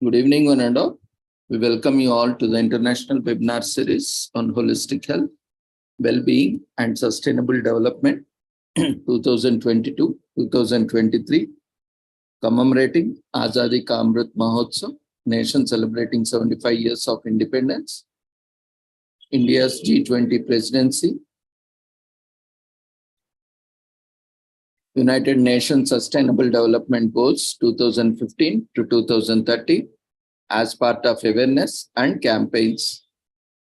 Good evening, one and all. We welcome you all to the international webinar series on holistic health, well-being, and sustainable development 2022-2023, commemorating Azadi Ka Amrit Mahotsav, nation celebrating 75 years of independence, India's G20 presidency, United Nations Sustainable Development Goals 2015 to 2030 as part of awareness and campaigns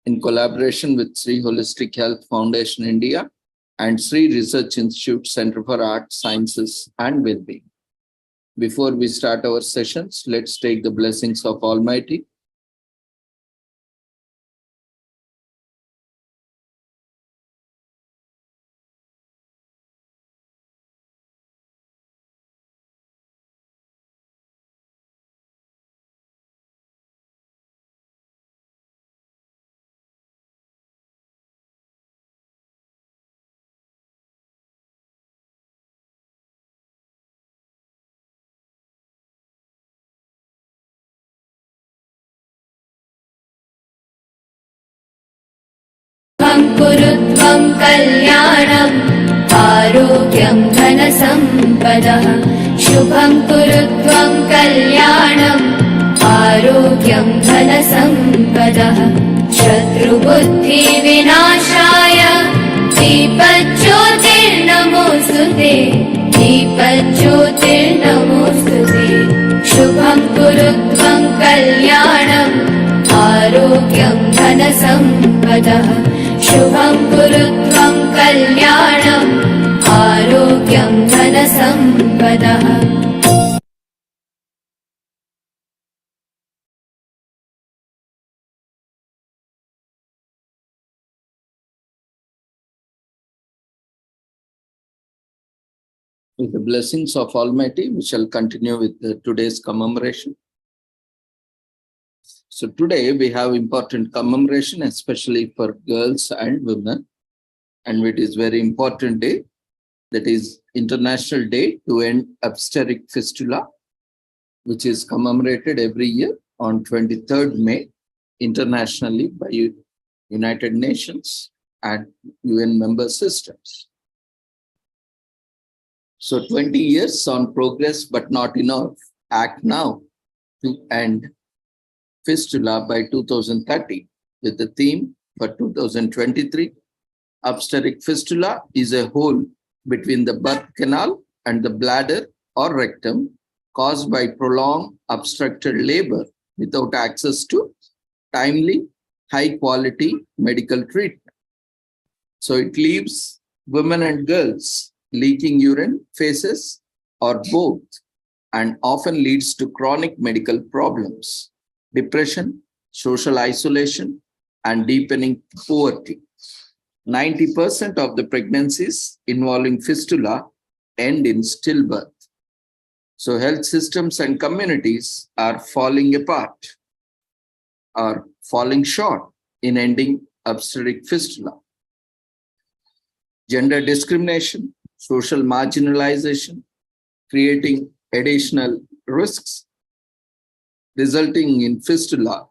in collaboration with Sri Holistic Health Foundation India and Sri Research Institute Center for Arts, Sciences and Wellbeing. Before we start our sessions, let's take the blessings of Almighty. कुरुत्वं कल्याणम् आरोग्यं धनसम्पदः शुभं कुरुत्वं कल्याणम् आरोग्यं धनसम्पदः शत्रुबुद्धिविनाशाय दीपज्योतिर्नमोऽस्तुते दीपज्योतिर्नमोऽस्तुते शुभं कुरुत्वं कल्याणम् आरोग्यं धनसम्पदः शुभं कुरुत्वं कल्याणम् आरोग्यं धनसम्पदः. With the blessings of Almighty, we shall continue with today's commemoration. So today we have important commemoration, especially for girls and women. And it is very important day, that is International Day to End Obstetric Fistula, which is commemorated every year on 23rd May internationally by United Nations and UN member systems. So 20 years on progress, but not enough. Act now to end fistula by 2030 with the theme for 2023. Obstetric fistula is a hole between the birth canal and the bladder or rectum caused by prolonged obstructed labor without access to timely, high quality medical treatment. So it leaves women and girls leaking urine, feces, or both, and often leads to chronic medical problems, depression, social isolation, and deepening poverty. 90% of the pregnancies involving fistula end in stillbirth. So health systems and communities are falling apart or falling short in ending obstetric fistula. Gender discrimination, social marginalization, creating additional risks, resulting in fistula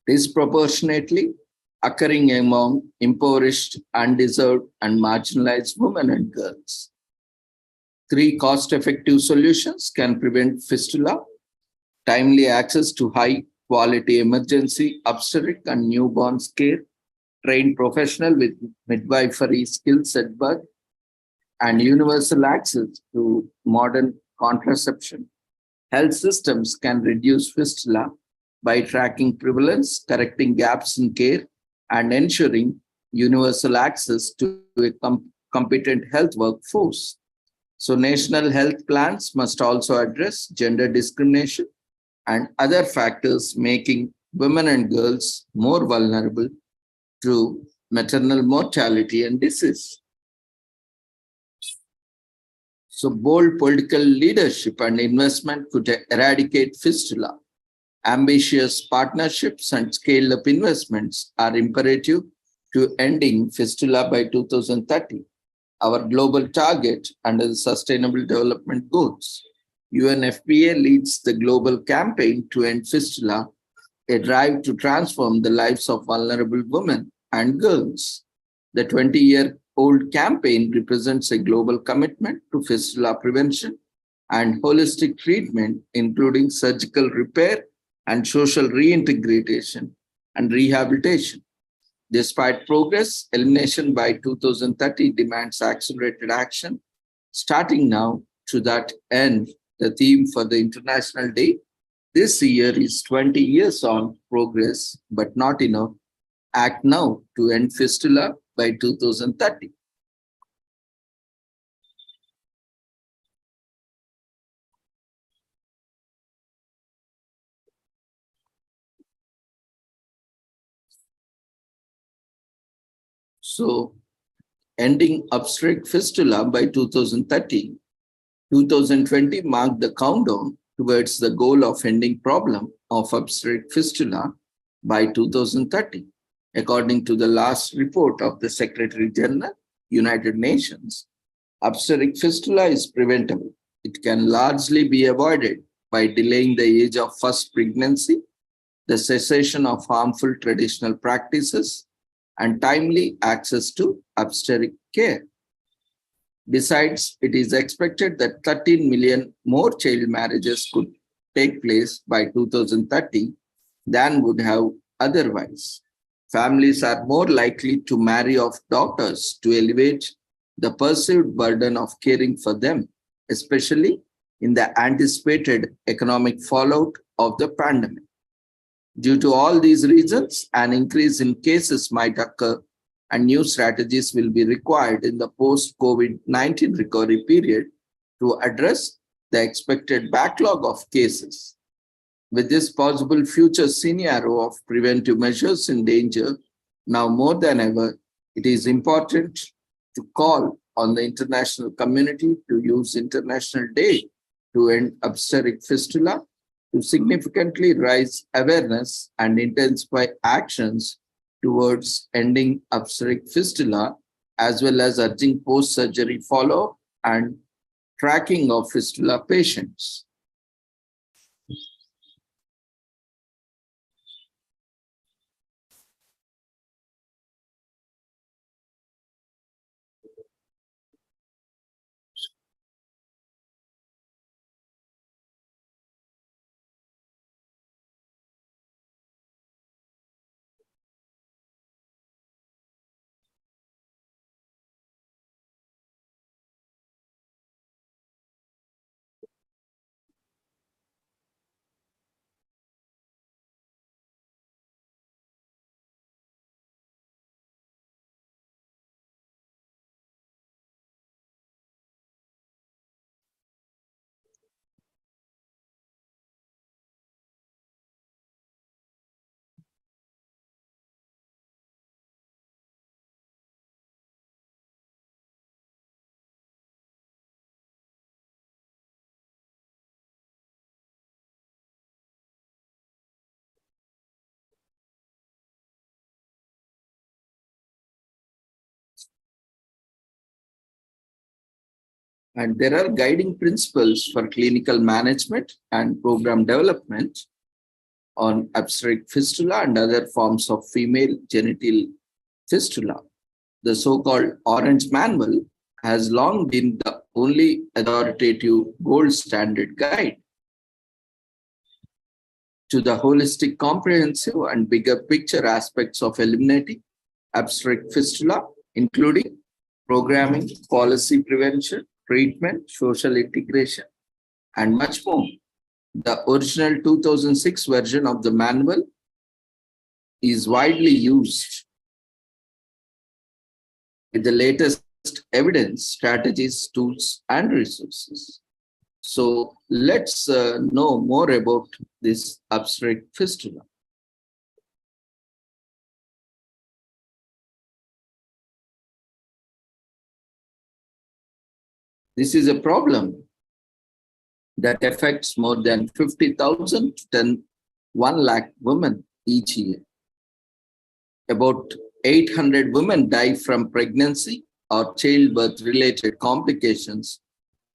disproportionately occurring among impoverished, undeserved, and marginalized women and girls. 3 cost-effective solutions can prevent fistula: timely access to high-quality emergency obstetric and newborn care, trained professional with midwifery skills at birth, and universal access to modern contraception. Health systems can reduce fistula by tracking prevalence, correcting gaps in care, and ensuring universal access to a competent health workforce. So national health plans must also address gender discrimination and other factors making women and girls more vulnerable to maternal mortality and disease. So bold political leadership and investment could eradicate fistula. Ambitious partnerships and scaled-up investments are imperative to ending fistula by 2030, our global target under the Sustainable Development Goals. UNFPA leads the global campaign to end fistula, a drive to transform the lives of vulnerable women and girls. The 20-year-old campaign represents a global commitment to fistula prevention and holistic treatment, including surgical repair and social reintegration and rehabilitation. Despite progress, elimination by 2030 demands accelerated action. Starting now, to that end, the theme for the International Day this year is 20 years on progress, but not enough. Act now to end fistula by 2030. So, ending obstetric fistula by 2030, 2020 marked the countdown towards the goal of ending problem of obstetric fistula by 2030. According to the last report of the Secretary General, United Nations, obstetric fistula is preventable. It can largely be avoided by delaying the age of first pregnancy, the cessation of harmful traditional practices, and timely access to obstetric care. Besides, it is expected that 13 million more child marriages could take place by 2030 than would have otherwise. Families are more likely to marry off daughters to elevate the perceived burden of caring for them, especially in the anticipated economic fallout of the pandemic. Due to all these reasons, an increase in cases might occur and new strategies will be required in the post-COVID-19 recovery period to address the expected backlog of cases. With this possible future scenario of preventive measures in danger, now more than ever, it is important to call on the international community to use International Day to end obstetric fistula to significantly raise awareness and intensify actions towards ending obstetric fistula, as well as urging post-surgery follow-up and tracking of fistula patients. And there are guiding principles for clinical management and program development on obstetric fistula and other forms of female genital fistula. The so-called Orange Manual has long been the only authoritative gold standard guide to the holistic, comprehensive, and bigger picture aspects of eliminating obstetric fistula, including programming, policy prevention, treatment, social integration, and much more. The original 2006 version of the manual is widely used with the latest evidence, strategies, tools, and resources. So let's know more about this obstetric fistula. This is a problem that affects more than 50,000 to 1 lakh women each year. About 800 women die from pregnancy or childbirth-related complications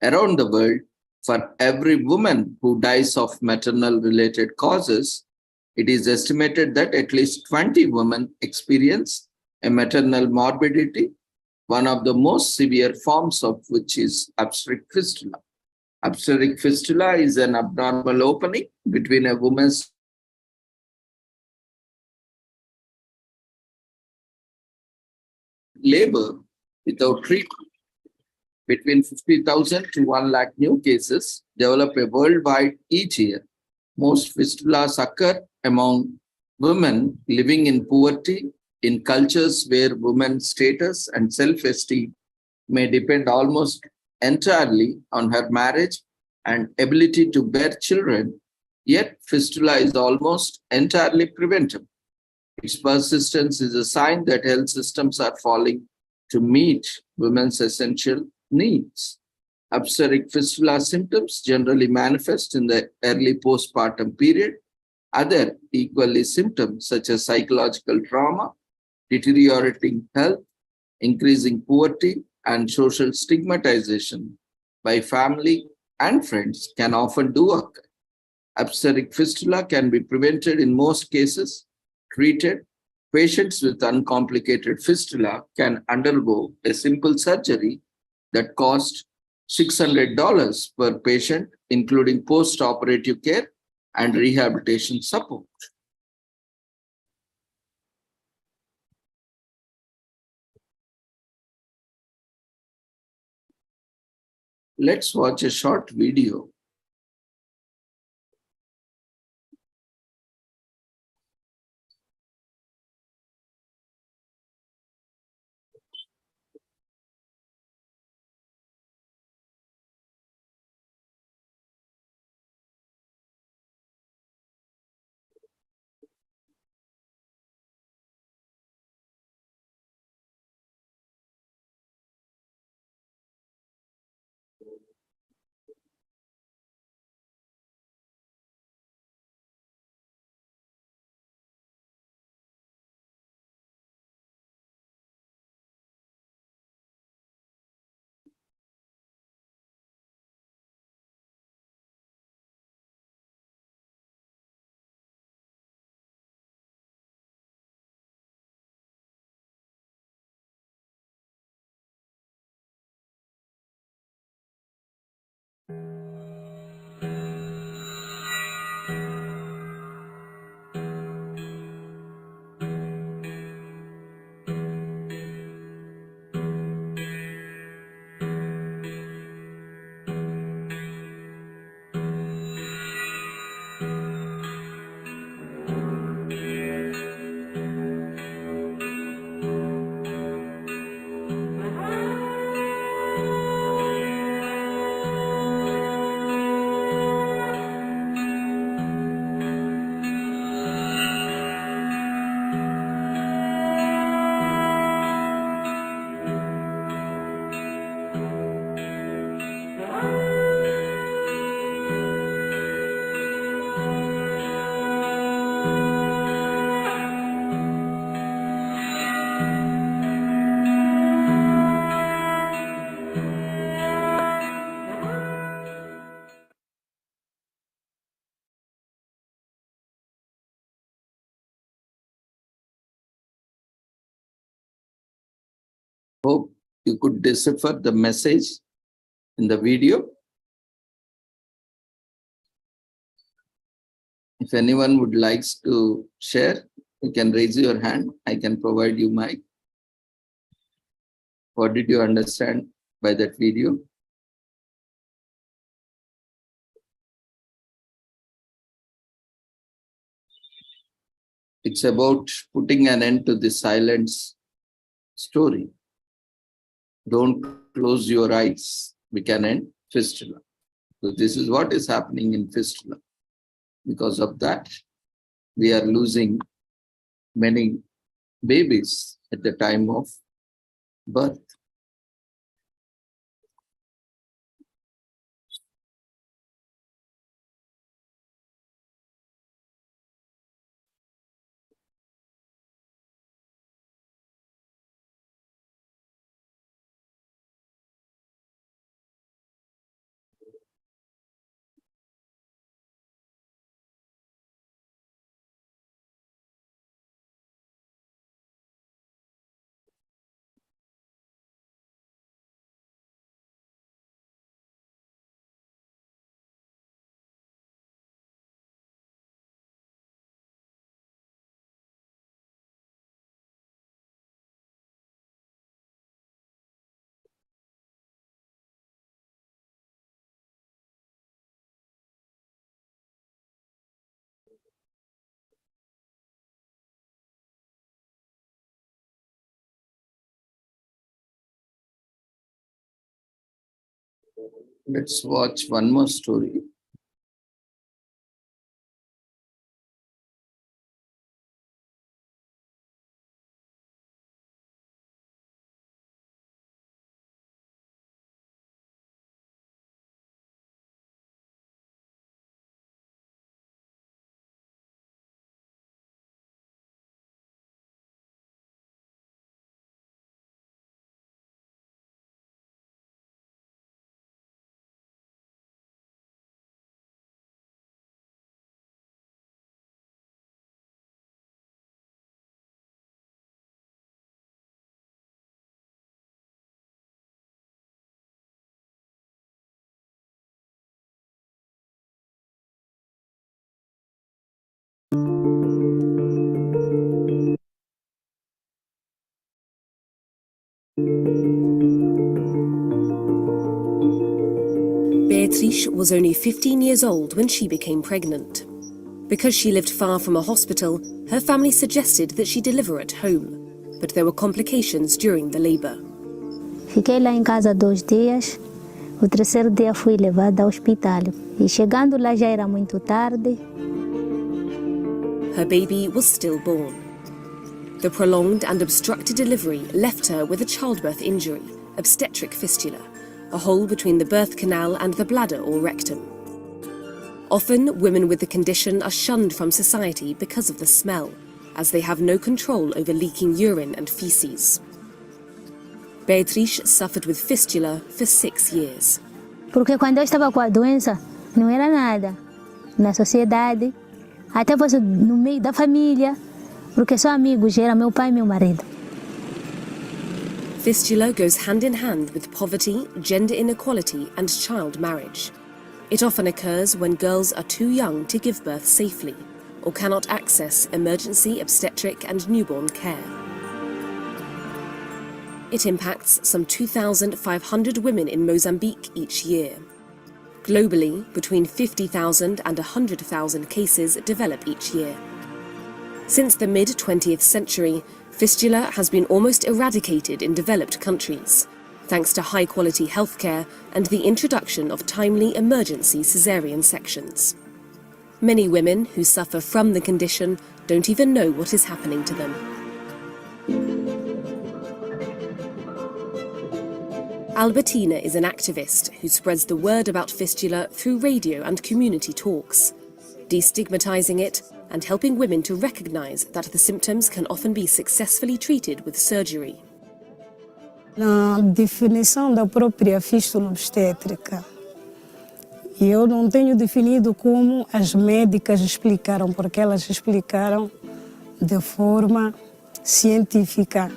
around the world For every woman who dies of maternal related causes, it is estimated that at least 20 women experience a maternal morbidity, one of the most severe forms of which is obstetric fistula. Obstetric fistula is an abnormal opening between a woman's labor without treatment. Between 50,000 to 1 lakh new cases develop worldwide each year. Most fistulas occur among women living in poverty in cultures where women's status and self-esteem may depend almost entirely on her marriage and ability to bear children, yet fistula is almost entirely preventable. Its persistence is a sign that health systems are falling to meet women's essential needs. Obstetric fistula symptoms generally manifest in the early postpartum period. Other equally symptoms such as psychological trauma, deteriorating health, increasing poverty, and social stigmatization by family and friends can often do occur. Obstetric fistula can be prevented in most cases, treated. Patients with uncomplicated fistula can undergo a simple surgery that costs $600 per patient, including post-operative care and rehabilitation support. Let's watch a short video. Hope you could decipher the message in the video. If anyone would like to share, you can raise your hand. I can provide you mic. What did you understand by that video? It's about putting an end to the silence story. Don't close your eyes. We can end fistula. So this is what is happening in fistula. Because of that, we are losing many babies at the time of birth. Let's watch one more story. Beatrice was only 15 years old when she became pregnant. Because she lived far from a hospital, her family suggested that she deliver at home, but there were complications during the labor. Fiquei lá em casa 2 dias. O terceiro dia fui levada ao hospital. E chegando lá já era muito tarde. Her baby was stillborn. The prolonged and obstructed delivery left her with a childbirth injury, obstetric fistula, a hole between the birth canal and the bladder or rectum. Often, women with the condition are shunned from society because of the smell, as they have no control over leaking urine and feces. Beatrice suffered with fistula for 6 years. Porque quando eu estava com a doença, não era nada. Na sociedade, até fosse no meio da família, porque só amigos era meu pai e meu marido. Fistula goes hand in hand with poverty, gender inequality and child marriage. It often occurs when girls are too young to give birth safely or cannot access emergency obstetric and newborn care. It impacts some 2,500 women in Mozambique each year. Globally, between 50,000 and 100,000 cases develop each year. Since the mid-20th century, fistula has been almost eradicated in developed countries, thanks to high-quality healthcare and the introduction of timely emergency caesarean sections. Many women who suffer from the condition don't even know what is happening to them. Albertina is an activist who spreads the word about fistula through radio and community talks, destigmatizing it and helping women to recognize that the symptoms can often be successfully treated with surgery. Na definição da própria fístula obstétrica, eu não tenho definido como as médicas explicaram, porque elas explicaram de forma científica.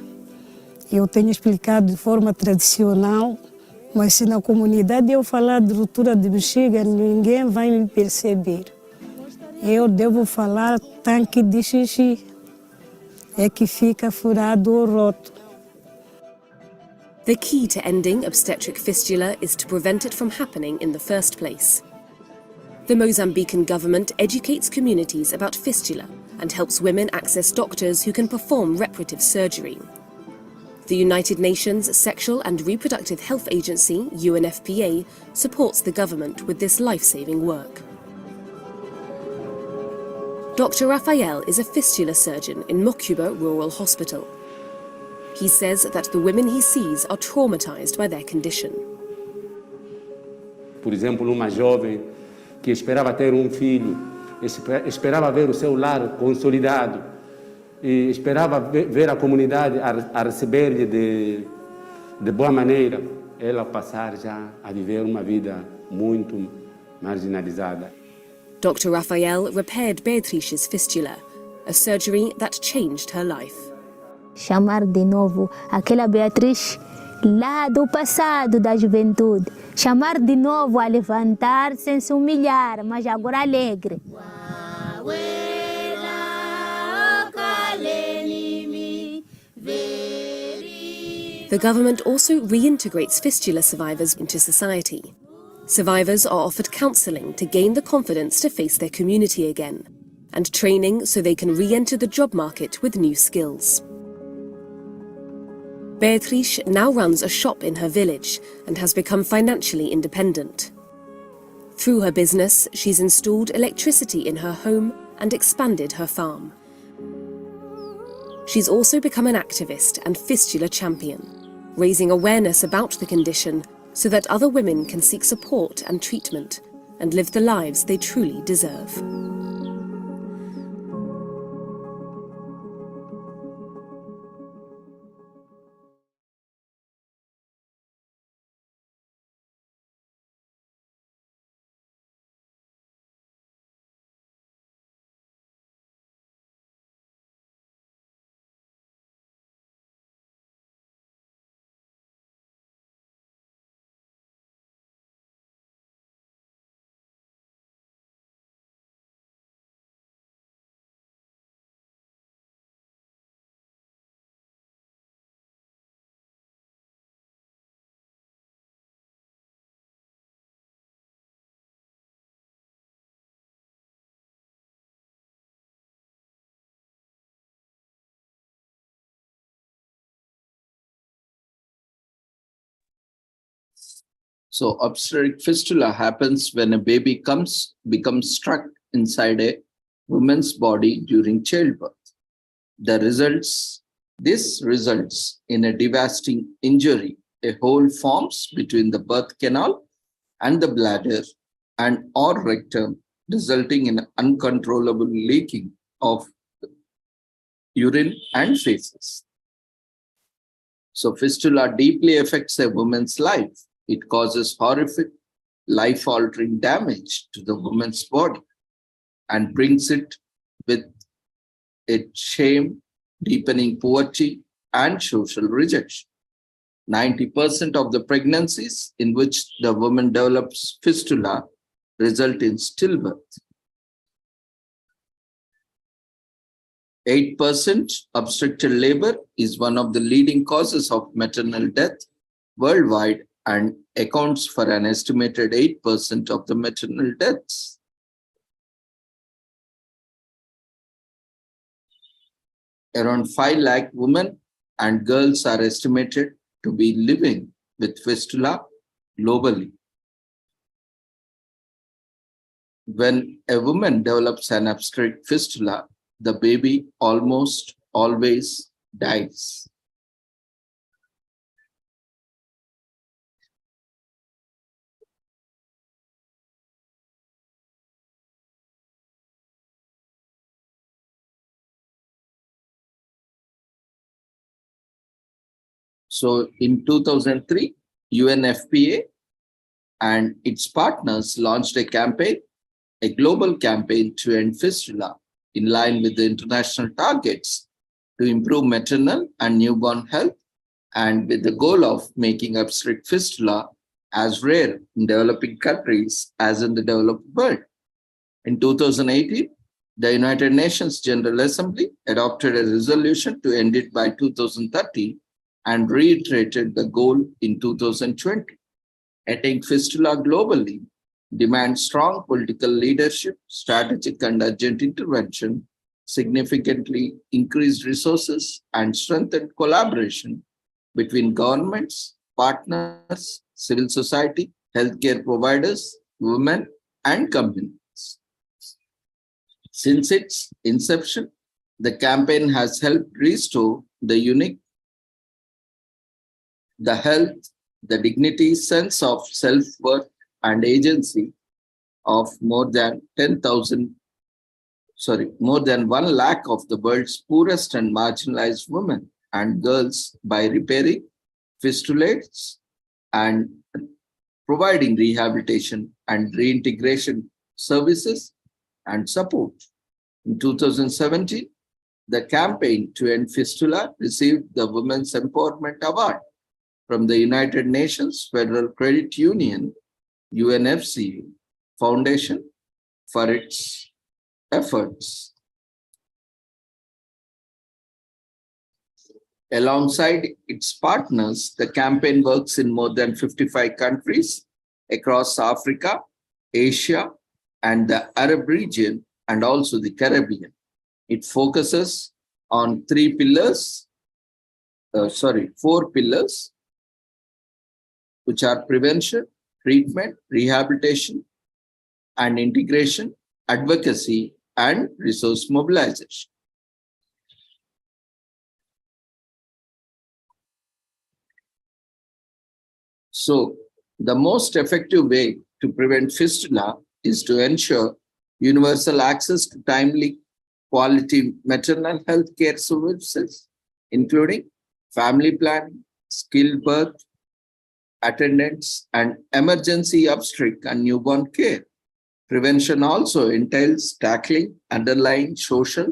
Eu tenho explicado de forma tradicional, mas se na comunidade eu falar de ruptura de bexiga, ninguém vai me perceber. Eu devo falar tanque de xixi, é que fica furado ou roto. The key to ending obstetric fistula is to prevent it from happening in the first place. The Mozambican government educates communities about fistula and helps women access doctors who can perform reparative surgery. The United Nations Sexual and Reproductive Health Agency, UNFPA, supports the government with this life-saving work. Dr. Raphael is a fistula surgeon in Mokuba Rural Hospital. He says that the women he sees are traumatized by their condition. Por exemplo, uma jovem que esperava ter filho, esperava ver o seu lar consolidado, e esperava ver a comunidade a receber-lhe de boa maneira, ela passar já a viver uma vida muito marginalizada. Dr. Raphael repaired Beatrice's fistula, a surgery that changed her life. Chamar de novo aquela Beatriz lá do passado da juventude. Chamar de novo a levantar sem se humilhar, mas agora alegre. The government also reintegrates fistula survivors into society. Survivors are offered counselling to gain the confidence to face their community again, and training so they can re-enter the job market with new skills. Beatrice now runs a shop in her village and has become financially independent. Through her business, she's installed electricity in her home and expanded her farm. She's also become an activist and fistula champion, raising awareness about the condition so that other women can seek support and treatment and live the lives they truly deserve. So obstetric fistula happens when a baby becomes stuck inside a woman's body during childbirth. This results in a devastating injury. A hole forms between the birth canal and the bladder and or rectum, resulting in uncontrollable leaking of urine and feces. So fistula deeply affects a woman's life. It causes horrific, life-altering damage to the woman's body and brings it with it shame, deepening poverty, and social rejection. 90% of the pregnancies in which the woman develops fistula result in stillbirth. 8% obstructed labor is one of the leading causes of maternal death worldwide and accounts for an estimated 8% of the maternal deaths. Around 5 lakh women and girls are estimated to be living with fistula globally. When a woman develops an obstetric fistula, the baby almost always dies. So in 2003, UNFPA and its partners launched a campaign, a global campaign to end fistula in line with the international targets to improve maternal and newborn health and with the goal of making obstetric fistula as rare in developing countries as in the developed world. In 2018, the United Nations General Assembly adopted a resolution to end it by 2030 and reiterated the goal in 2020. Ending fistula globally demands strong political leadership, strategic and urgent intervention, significantly increased resources, and strengthened collaboration between governments, partners, civil society, healthcare providers, women, and communities. Since its inception, the campaign has helped restore the health, the dignity, sense of self-worth, and agency of more than 1 lakh of the world's poorest and marginalized women and girls by repairing fistulates and providing rehabilitation and reintegration services and support. In 2017, the campaign to end fistula received the Women's Empowerment Award from the United Nations Federal Credit Union, UNFCA Foundation for its efforts. Alongside its partners, the campaign works in more than 55 countries across Africa, Asia, and the Arab region, and also the Caribbean. It focuses on 3 pillars: four pillars, which are prevention, treatment, rehabilitation, and integration, advocacy, and resource mobilization. So, the most effective way to prevent fistula is to ensure universal access to timely, quality maternal health care services, including family planning, skilled birth attendants, and emergency obstetric and newborn care. Prevention also entails tackling underlying social,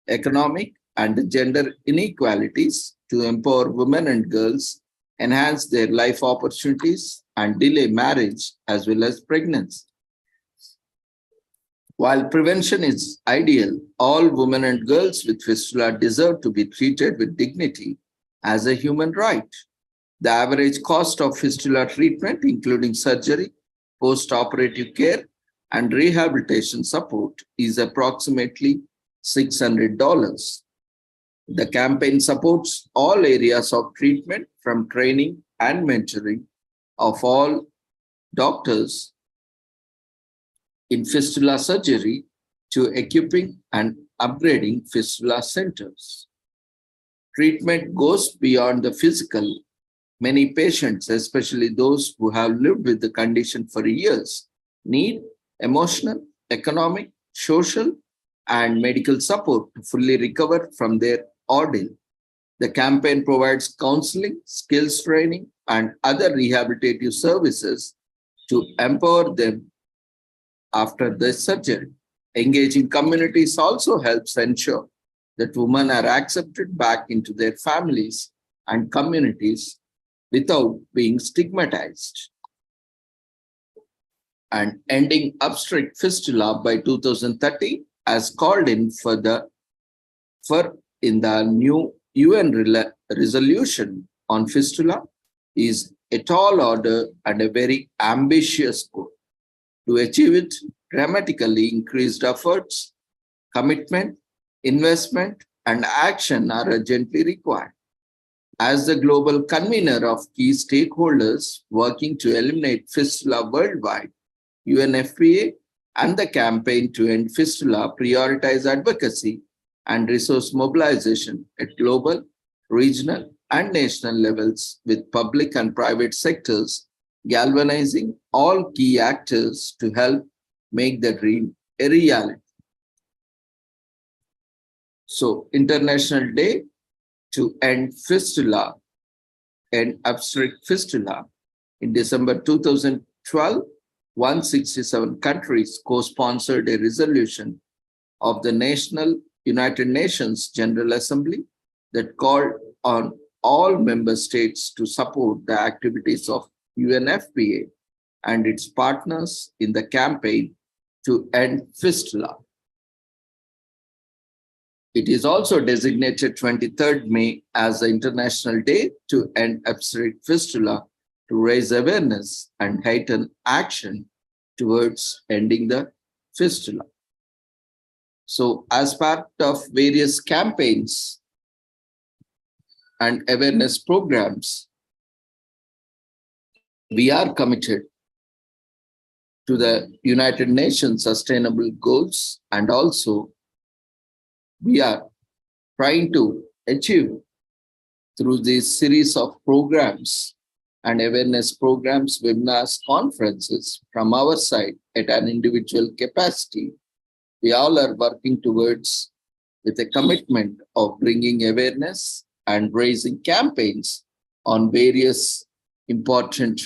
economic, and gender inequalities to empower women and girls, enhance their life opportunities, and delay marriage as well as pregnancy. While prevention is ideal, all women and girls with fistula deserve to be treated with dignity as a human right. The average cost of fistula treatment, including surgery, post-operative care, and rehabilitation support, is approximately $600. The campaign supports all areas of treatment, from training and mentoring of all doctors in fistula surgery to equipping and upgrading fistula centers. Treatment goes beyond the physical. Many patients, especially those who have lived with the condition for years, need emotional, economic, social, and medical support to fully recover from their ordeal. The campaign provides counseling, skills training, and other rehabilitative services to empower them after the surgery. Engaging communities also helps ensure that women are accepted back into their families and communities without being stigmatized. And ending obstetric fistula by 2030, as called in in the new UN resolution on fistula, is a tall order and a very ambitious goal. To achieve it, dramatically increased efforts, commitment, investment, and action are urgently required. As the global convener of key stakeholders working to eliminate fistula worldwide, UNFPA and the campaign to end fistula prioritize advocacy and resource mobilization at global, regional, and national levels, with public and private sectors galvanizing all key actors to help make the dream a reality. So, International Day to End Fistula and Obstetric Fistula. In December 2012, 167 countries co-sponsored a resolution of the United Nations General Assembly that called on all member states to support the activities of UNFPA and its partners in the campaign to end fistula. It is also designated 23rd May as the International Day to End Obstetric Fistula to raise awareness and heighten action towards ending the fistula. So, as part of various campaigns and awareness programs, we are committed to the United Nations Sustainable Goals, and also we are trying to achieve through this series of programs and awareness programs, webinars, conferences from our side at an individual capacity. We all are working towards with a commitment of bringing awareness and raising campaigns on various important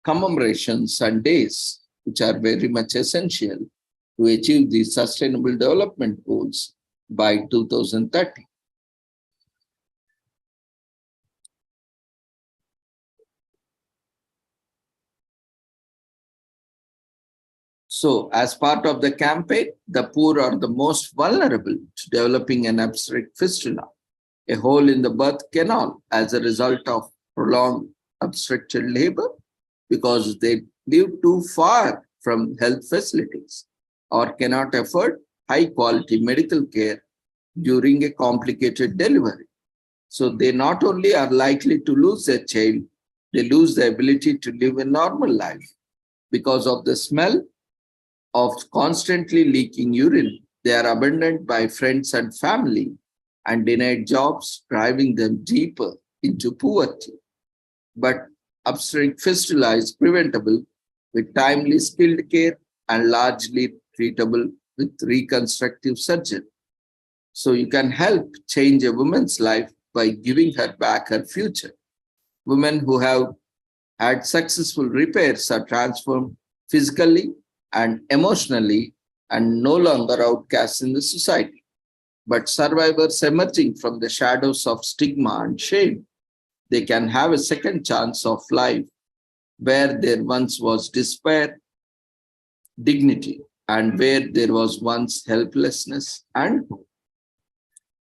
commemorations and days, which are very much essential to achieve the Sustainable Development Goals by 2030. So, as part of the campaign, the poor are the most vulnerable to developing an obstetric fistula, a hole in the birth canal, as a result of prolonged obstructed labor, because they live too far from health facilities or cannot afford high-quality medical care during a complicated delivery. So they not only are likely to lose their child, they lose the ability to live a normal life because of the smell of constantly leaking urine. They are abandoned by friends and family and denied jobs, driving them deeper into poverty. But obstetric fistula is preventable with timely skilled care and largely treatable with reconstructive surgery. So you can help change a woman's life by giving her back her future. Women who have had successful repairs are transformed physically and emotionally and no longer outcasts in the society, but survivors emerging from the shadows of stigma and shame. They can have a second chance of life where there once was despair, dignity, and where there was once helplessness and hope.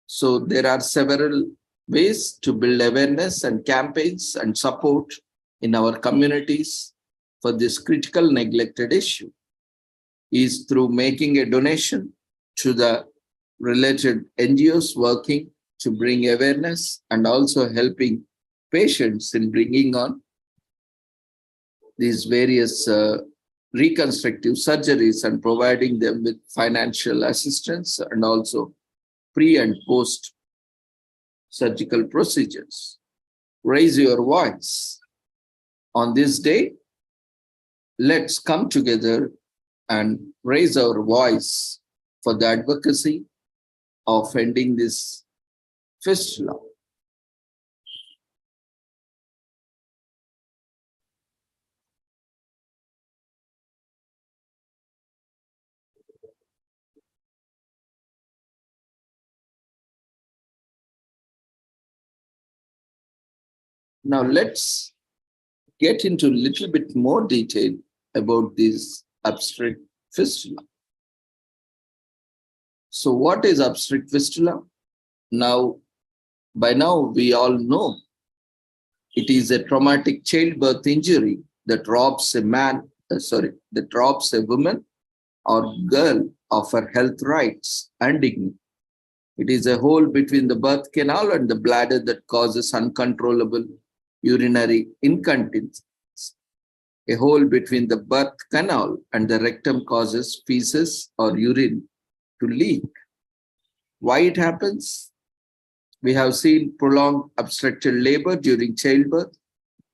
So there are several ways to build awareness and campaigns and support in our communities for this critical neglected issue is through making a donation to the related NGOs working to bring awareness and also helping patients in bringing on these various reconstructive surgeries and providing them with financial assistance and also pre and post surgical procedures. Raise your voice. On this day, let's come together and raise our voice for the advocacy of ending this fistula. Now let's get into a little bit more detail about this obstetric fistula. So what is obstetric fistula? By now we all know it is a traumatic childbirth injury that robs a woman or girl of her health rights and dignity. It is a hole between the birth canal and the bladder that causes uncontrollable urinary incontinence. A hole between the birth canal and the rectum causes feces or urine to leak. Why it happens? We have seen prolonged obstructed labor during childbirth,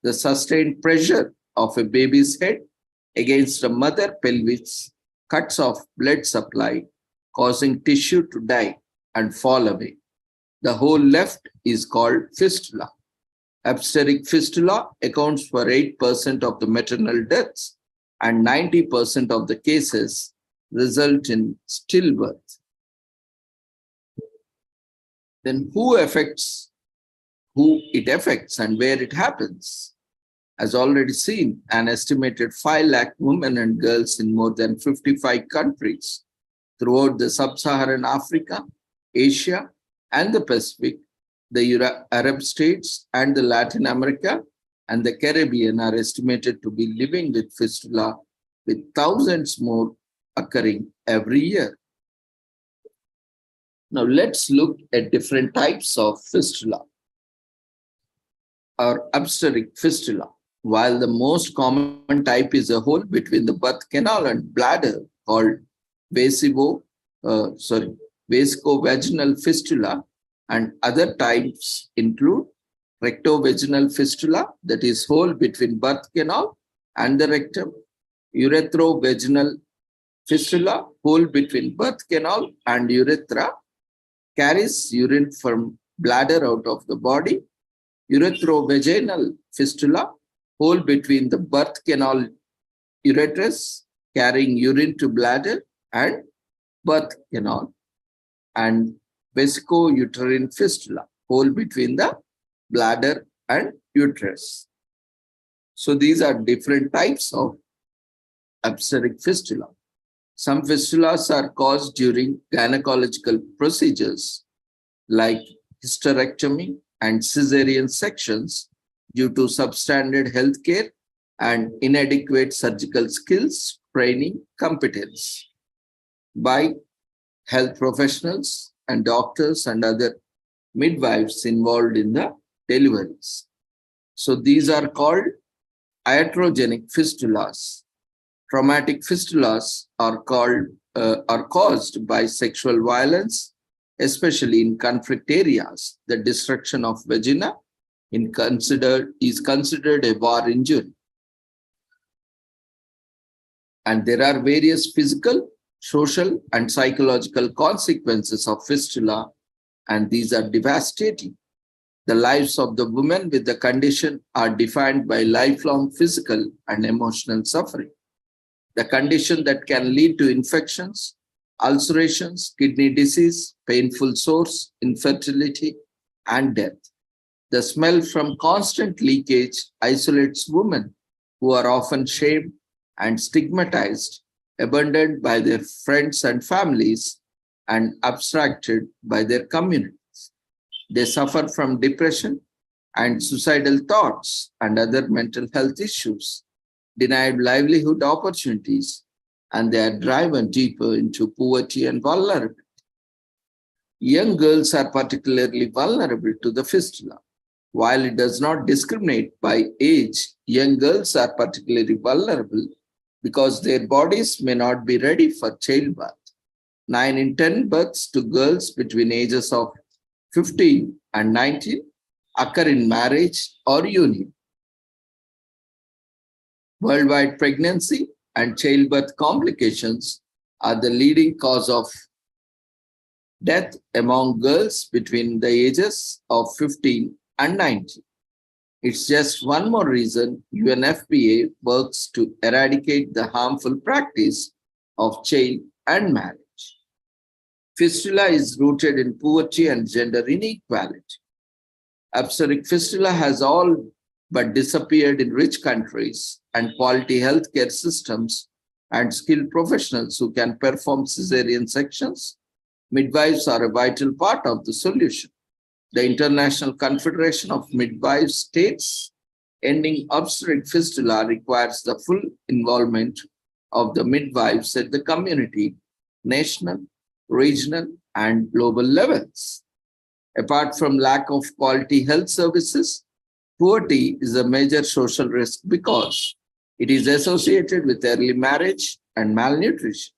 the sustained pressure of a baby's head against a mother pelvis cuts off blood supply, causing tissue to die and fall away. The hole left is called fistula. Obstetric fistula accounts for 8% of the maternal deaths and 90% of the cases result in stillbirth. Then who it affects and where it happens? As already seen, an estimated 5 lakh women and girls in more than 55 countries throughout the sub-Saharan Africa, Asia, and the Pacific, the Arab states and the Latin America and the Caribbean are estimated to be living with fistula, with thousands more occurring every year. Now let's look at different types of fistula or obstetric fistula. While the most common type is a hole between the birth canal and bladder called vesicovaginal fistula, and other types include rectovaginal fistula, that is hole between birth canal and the rectum, urethrovaginal fistula, hole between birth canal and urethra, carries urine from bladder out of the body, urethrovaginal fistula, hole between the birth canal ureterus, carrying urine to bladder and birth canal, and vesicouterine fistula, hole between the bladder and uterus. So these are different types of obstetric fistula. Some fistulas are caused during gynecological procedures like hysterectomy and cesarean sections due to substandard healthcare and inadequate surgical skills, training, competence by health professionals and doctors and other midwives involved in the deliveries. So these are called iatrogenic fistulas. Traumatic fistulas are caused by sexual violence, especially in conflict areas. The destruction of vagina is considered a war injury. And there are various physical, social, and psychological consequences of fistula, and these are devastating. The lives of the women with the condition are defined by lifelong physical and emotional suffering. The condition that can lead to infections, ulcerations, kidney disease, painful sores, infertility, and death. The smell from constant leakage isolates women who are often shamed and stigmatized, abandoned by their friends and families, and abstracted by their communities. They suffer from depression and suicidal thoughts and other mental health issues, denied livelihood opportunities, and they are driven deeper into poverty and vulnerability. Young girls are particularly vulnerable to the fistula. While it does not discriminate by age, young girls are particularly vulnerable because their bodies may not be ready for childbirth. 9 in 10 births to girls between ages of 15 and 19 occur in marriage or union. Worldwide pregnancy and childbirth complications are the leading cause of death among girls between the ages of 15 and 19. It's just one more reason UNFPA works to eradicate the harmful practice of child and marriage. Fistula is rooted in poverty and gender inequality. Obstetric fistula has all but disappeared in rich countries, and quality healthcare systems and skilled professionals who can perform cesarean sections, midwives are a vital part of the solution. The International Confederation of Midwives states ending obstetric fistula requires the full involvement of the midwives at the community, national, regional, and global levels. Apart from lack of quality health services, poverty is a major social risk because it is associated with early marriage and malnutrition.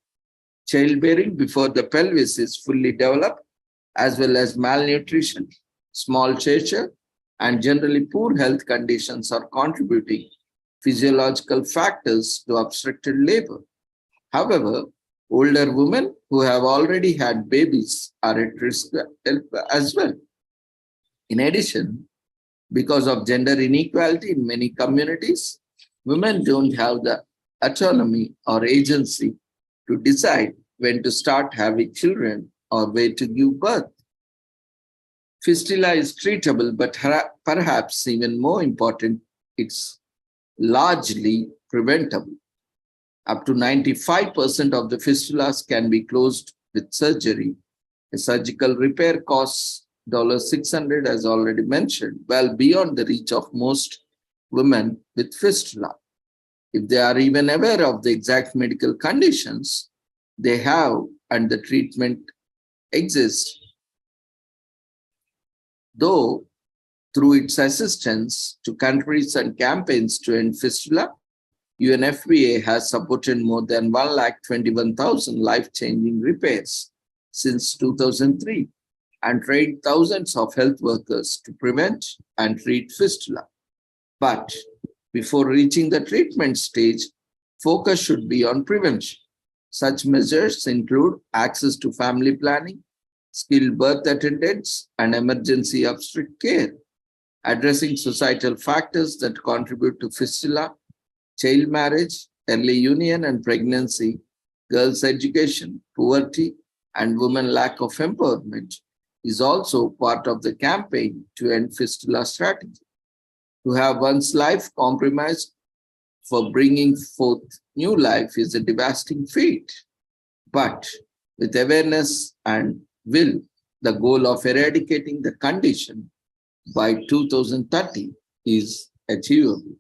Childbearing before the pelvis is fully developed, as well as malnutrition, small stature, and generally poor health conditions are contributing physiological factors to obstructed labor. However, older women who have already had babies are at risk as well. In addition, because of gender inequality in many communities, women don't have the autonomy or agency to decide when to start having children or where to give birth. Fistula is treatable, but perhaps even more important, it's largely preventable. Up to 95% of the fistulas can be closed with surgery. A surgical repair costs $600, as already mentioned, well beyond the reach of most women with fistula. If they are even aware of the exact medical conditions they have and the treatment exists, though through its assistance to countries and campaigns to end fistula, UNFPA has supported more than 121,000 life-changing repairs since 2003 and trained thousands of health workers to prevent and treat fistula. But before reaching the treatment stage, focus should be on prevention. Such measures include access to family planning, skilled birth attendants, and emergency obstetric care, addressing societal factors that contribute to fistula, child marriage, early union and pregnancy, girls' education, poverty, and women lack of empowerment is also part of the campaign to end fistula strategy. To have one's life compromised for bringing forth new life is a devastating feat. But with awareness and will, the goal of eradicating the condition by 2030 is achievable.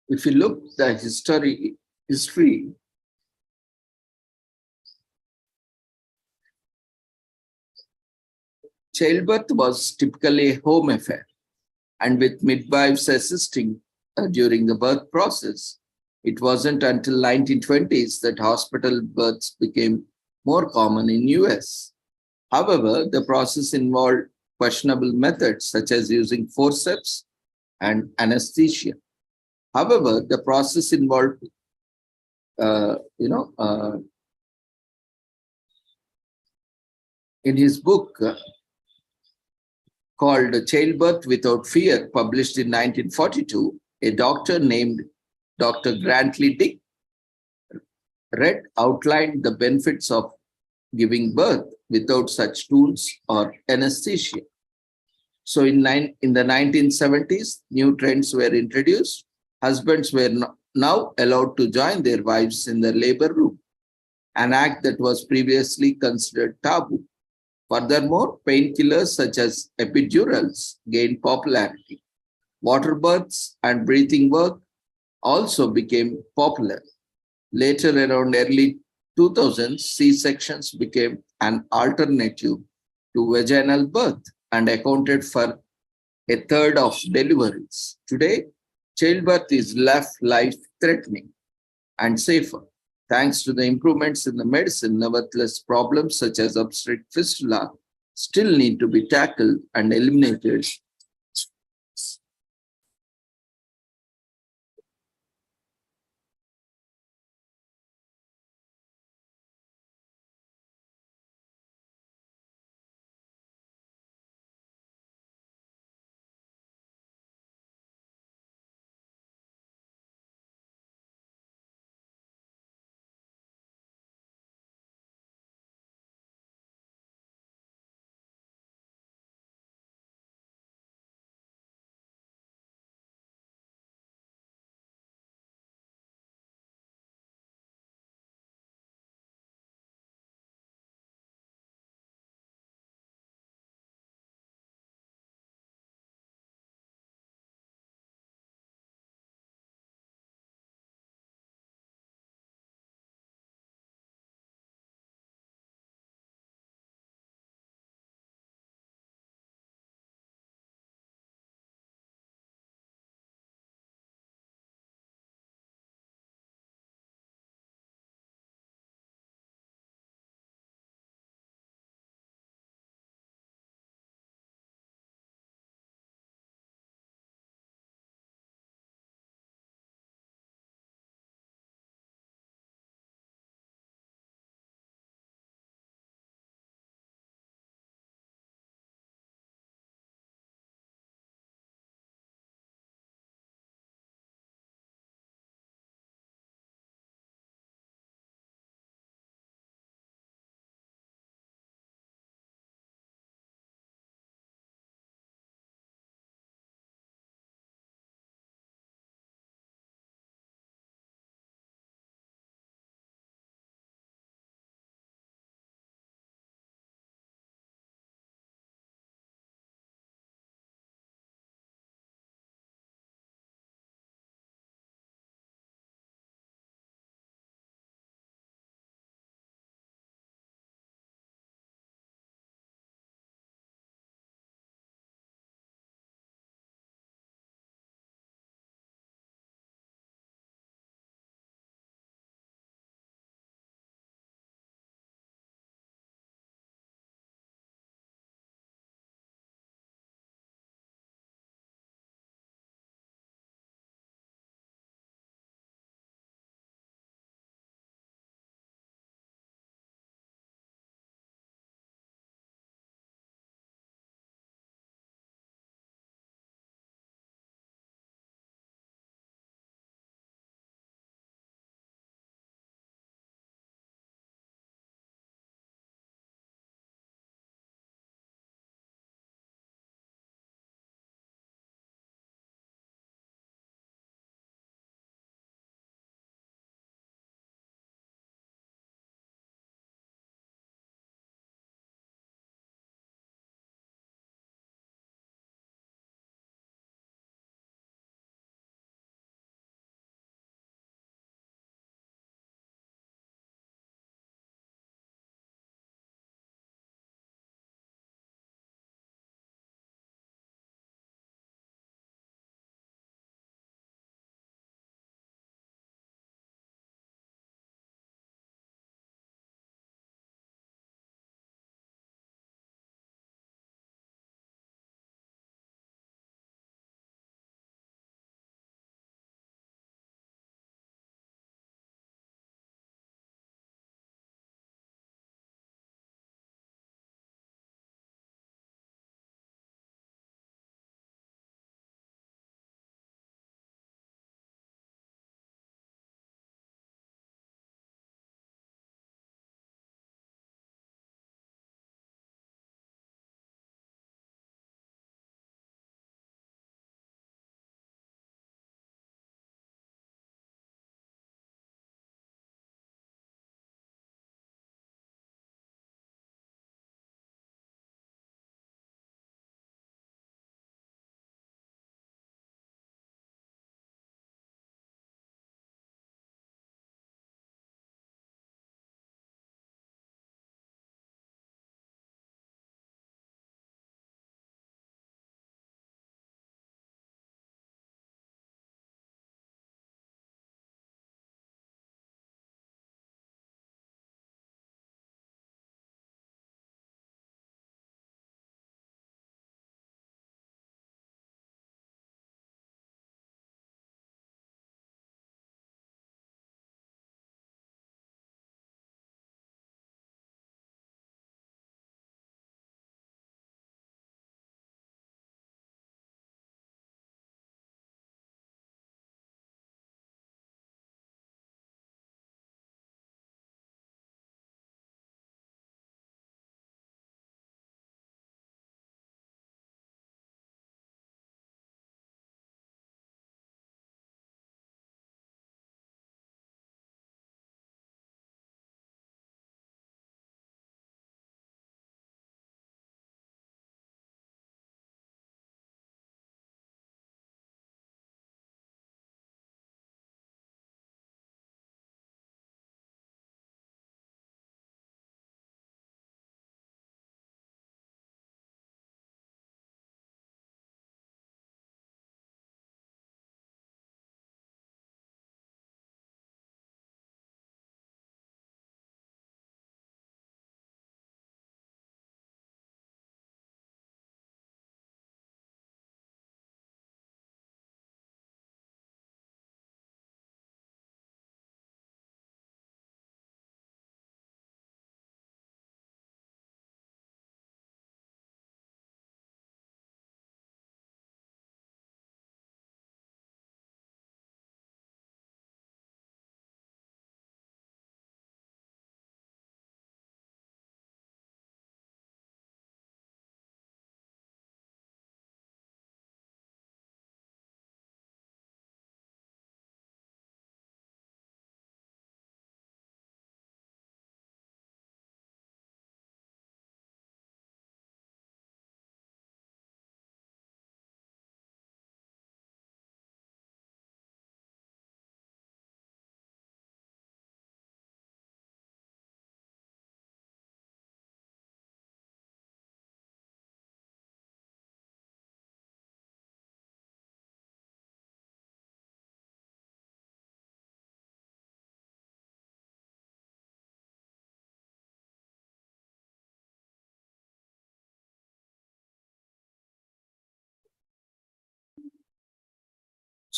if you look the history, childbirth was typically a home affair, and with midwives assisting during the birth process. It wasn't until 1920s that hospital births became more common in US. However, the process involved questionable methods such as using forceps and anesthesia. However, the process involved, uh, you know, uh, in his book called Childbirth Without Fear, published in 1942, a doctor named Dr. Grantley Dick Red outlined the benefits of giving birth without such tools or anesthesia. So in the 1970s, new trends were introduced. Husbands were now allowed to join their wives in the labor room, an act that was previously considered taboo. Furthermore, painkillers such as epidurals gained popularity. Water births and breathing work also became popular. Later, around early 2000s, C-sections became an alternative to vaginal birth and accounted for a third of deliveries. Today, childbirth is less life-threatening and safer. Thanks to the improvements in the medicine, nevertheless, problems such as obstetric fistula still need to be tackled and eliminated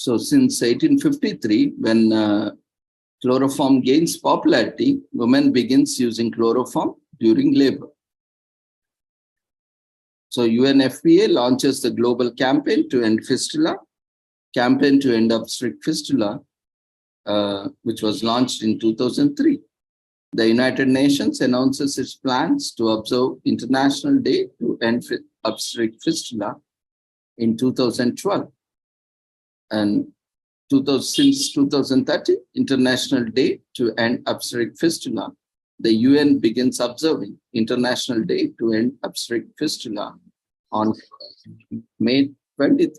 So since 1853, when chloroform gains popularity, women begins using chloroform during labor. So UNFPA launches the global campaign to end fistula, campaign to end obstetric fistula, which was launched in 2003. The United Nations announces its plans to observe International Day to End Obstetric Fistula in 2012. And since 2030, International Day to End Obstetric Fistula, the UN begins observing International Day to End Obstetric Fistula on May 20th.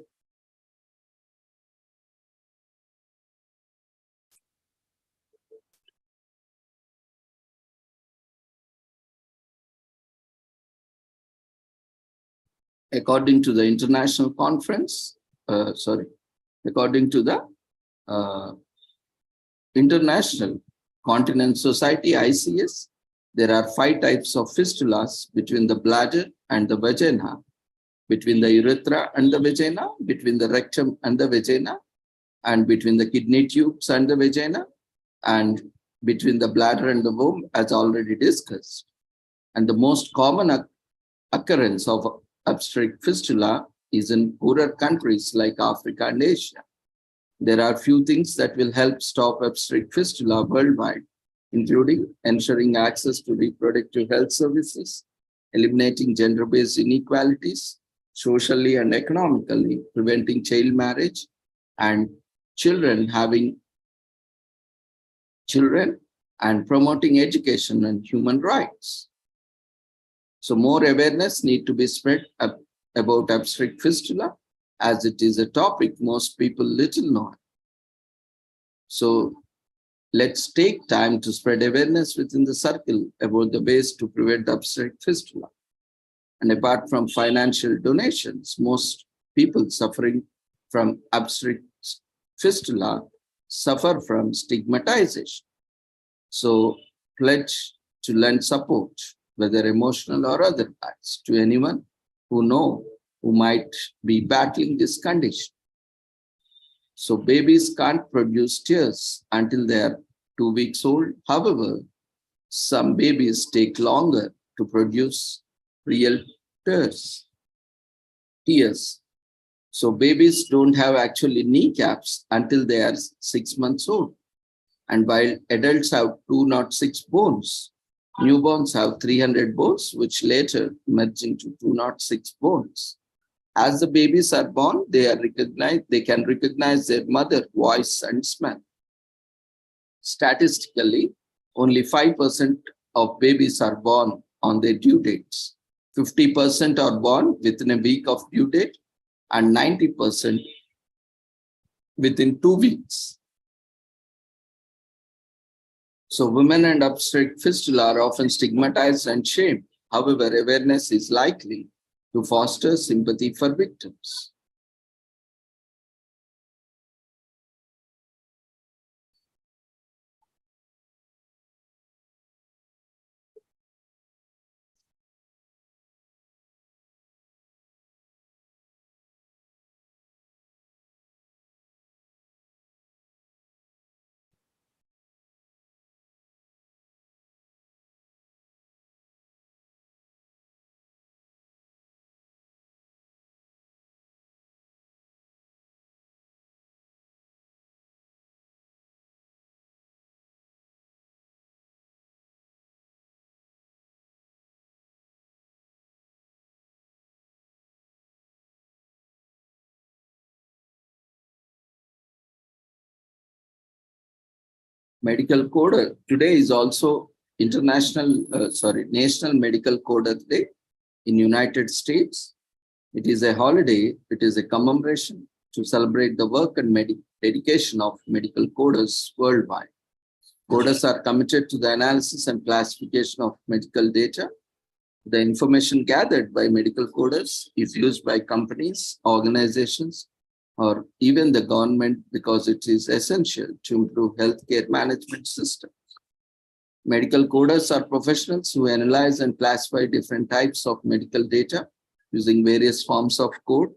According to the international conference, according to the International Continence Society, ICS, there are 5 types of fistulas between the bladder and the vagina, between the urethra and the vagina, between the rectum and the vagina, and between the kidney tubes and the vagina, and between the bladder and the womb, as already discussed. And the most common occurrence of obstetric fistula is in poorer countries like Africa and Asia. There are few things that will help stop obstetric fistula worldwide, including ensuring access to reproductive health services, eliminating gender-based inequalities, socially and economically, preventing child marriage, and children, and promoting education and human rights. So more awareness need to be spread about obstetric fistula, as it is a topic most people little know. So let's take time to spread awareness within the circle about the ways to prevent obstetric fistula. And apart from financial donations, most people suffering from obstetric fistula suffer from stigmatization. So pledge to lend support, whether emotional or otherwise, to anyone who might be battling this condition. So babies can't produce tears until they are 2 weeks old. However, some babies take longer to produce real tears. So babies don't have actually kneecaps until they are 6 months old. And while adults have 206 bones, newborns have 300 bones, which later merge into 206 bones. As the babies are born, they can recognize their mother, voice, and smell. Statistically, only 5% of babies are born on their due dates. 50% are born within a week of due date, and 90% within 2 weeks. So women and obstetric fistula are often stigmatized and shamed. However, awareness is likely to foster sympathy for victims. Medical Coder today is also National Medical Coder Day in United States. It is a holiday. It is a commemoration to celebrate the work and dedication of medical coders worldwide. Coders are committed to the analysis and classification of medical data. The information gathered by medical coders is used by companies, organizations, or even the government because it is essential to improve healthcare management systems. Medical coders are professionals who analyze and classify different types of medical data using various forms of code.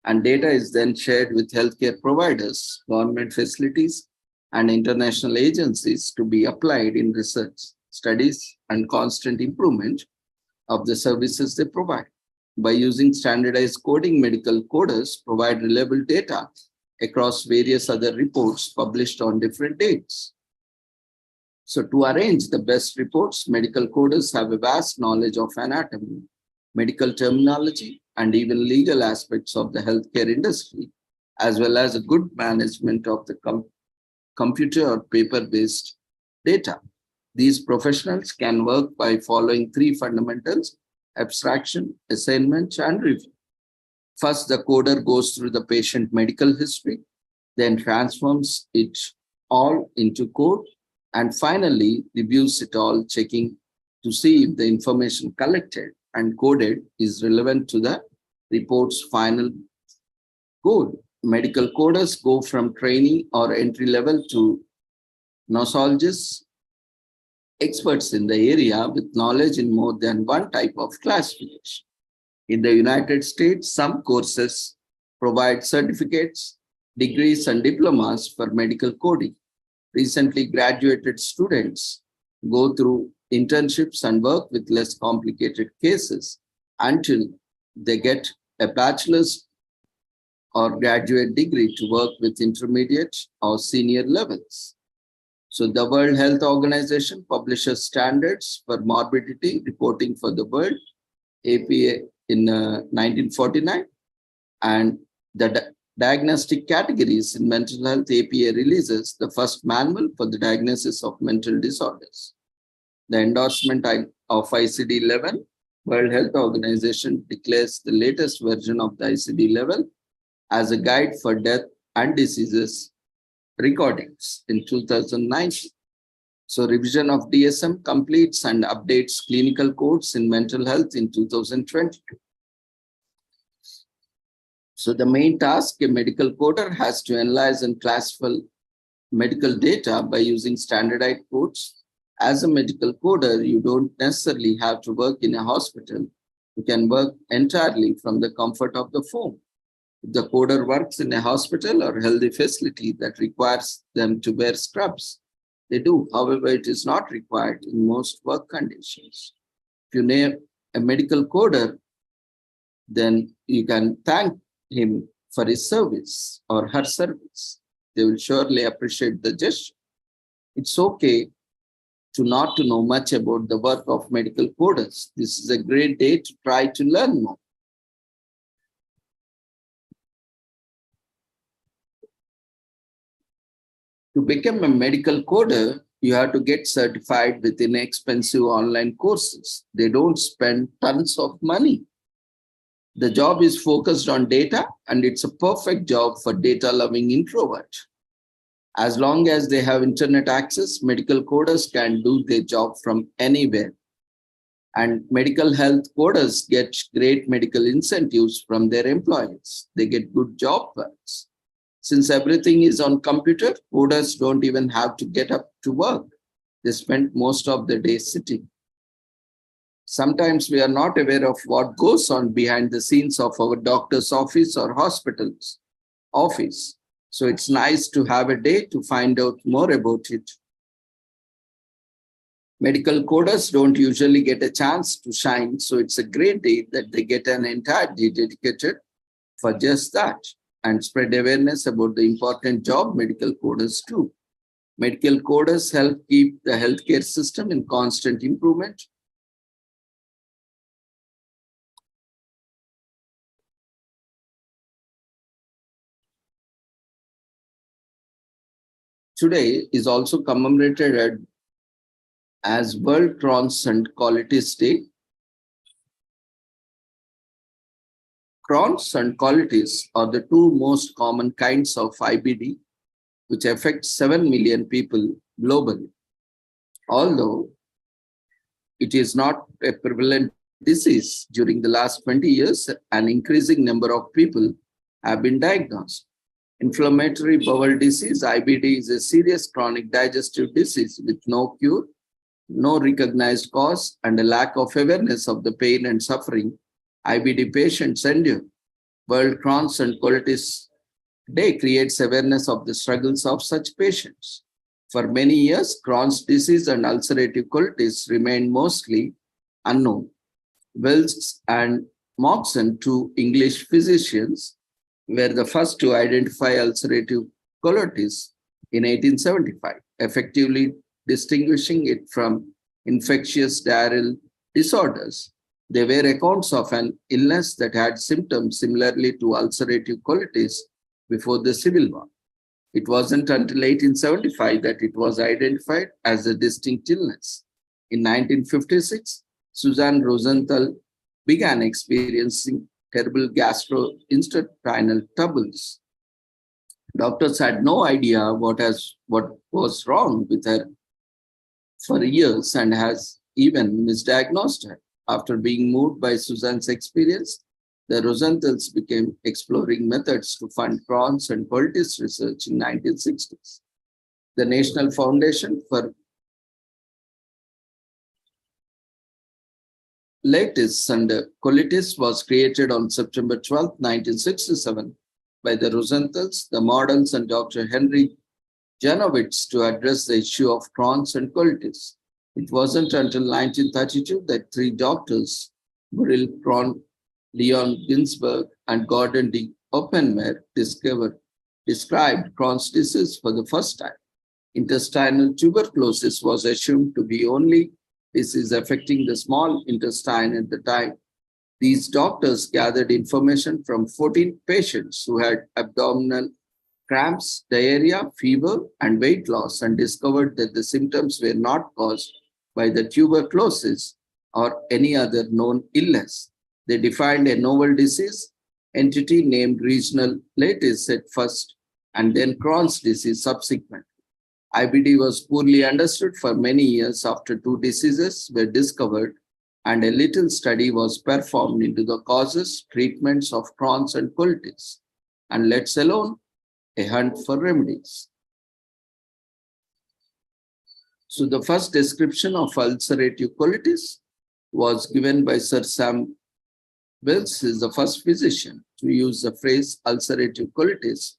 And data is then shared with healthcare providers, government facilities, and international agencies to be applied in research, studies, and constant improvement of the services they provide. By using standardized coding, medical coders provide reliable data across various other reports published on different dates. So to arrange the best reports, medical coders have a vast knowledge of anatomy, medical terminology, and even legal aspects of the healthcare industry, as well as a good management of the computer or paper-based data. These professionals can work by following three fundamentals: abstraction, assignment, and review. First, the coder goes through the patient medical history, then transforms it all into code, and finally reviews it all, checking to see if the information collected and coded is relevant to the report's final goal. Medical coders go from trainee or entry level to nosologists, experts in the area with knowledge in more than one type of classification. In the United States, some courses provide certificates, degrees, and diplomas for medical coding. Recently graduated students go through internships and work with less complicated cases until they get a bachelor's or graduate degree to work with intermediate or senior levels. So the World Health Organization publishes standards for morbidity reporting for the world, APA, in 1949, and the diagnostic categories in mental health. APA releases the first manual for the diagnosis of mental disorders. The endorsement of ICD-11, World Health Organization declares the latest version of the ICD-11 as a guide for death and diseases recordings in 2019. So revision of DSM completes and updates clinical codes in mental health in 2022. So the main task a medical coder has to analyze and classify medical data by using standardized codes. As a medical coder, you don't necessarily have to work in a hospital. You can work entirely from the comfort of the home. If the coder works in a hospital or healthy facility that requires them to wear scrubs, they do. However, it is not required in most work conditions. If you name a medical coder, then you can thank him for his service or her service. They will surely appreciate the gesture. It's okay to not to know much about the work of medical coders. This is a great day to try to learn more. To become a medical coder, you have to get certified with inexpensive online courses. They don't spend tons of money. The job is focused on data, and it's a perfect job for data-loving introvert. As long as they have internet access, medical coders can do their job from anywhere. And medical health coders get great medical incentives from their employers. They get good job perks. Since everything is on computer, coders don't even have to get up to work. They spend most of the day sitting. Sometimes we are not aware of what goes on behind the scenes of our doctor's office or hospital's office. So it's nice to have a day to find out more about it. Medical coders don't usually get a chance to shine, so it's a great day that they get an entire day dedicated for just that and spread awareness about the important job medical coders do. Medical coders help keep the healthcare system in constant improvement. Today is also commemorated as World Crons and Colitis Day. Crons and colitis are the two most common kinds of IBD, which affect 7 million people globally. Although it is not a prevalent disease, during the last 20 years, an increasing number of people have been diagnosed. Inflammatory bowel disease, IBD, is a serious chronic digestive disease with no cure, no recognized cause, and a lack of awareness of the pain and suffering IBD patients endure. World Crohn's and Colitis Day creates awareness of the struggles of such patients. For many years, Crohn's disease and ulcerative colitis remained mostly unknown. Wells and Moxon, two English physicians, were the first to identify ulcerative colitis in 1875, effectively distinguishing it from infectious diarrheal disorders. They were accounts of an illness that had symptoms similarly to ulcerative colitis before the Civil War. It wasn't until 1875 that it was identified as a distinct illness. In 1956, Susan Rosenthal began experiencing terrible gastrointestinal troubles. Doctors had no idea what was wrong with her for years and has even misdiagnosed her. After being moved by Susan's experience, the Rosenthals began exploring methods to fund Crohn's and colitis research in 1960s. The National Foundation for Colitis and Colitis was created on September 12, 1967 by the Rosenthals, the Models, and Dr. Henry Janowitz to address the issue of Crohn's and colitis. It wasn't until 1932 that three doctors, Burrill Crohn, Leon Ginsberg, and Gordon D. Oppenmeier described Crohn's disease for the first time. Intestinal tuberculosis was assumed to be only disease affecting the small intestine at the time. These doctors gathered information from 14 patients who had abdominal cramps, diarrhea, fever, and weight loss, and discovered that the symptoms were not caused by the tuberculosis or any other known illness. They defined a novel disease entity named regional colitis at first, and then Crohn's disease subsequently. IBD was poorly understood for many years after two diseases were discovered, and a little study was performed into the causes, treatments of Crohn's and colitis, and let alone a hunt for remedies. So the first description of ulcerative colitis was given by Sir Sam Wells, who is the first physician to use the phrase ulcerative colitis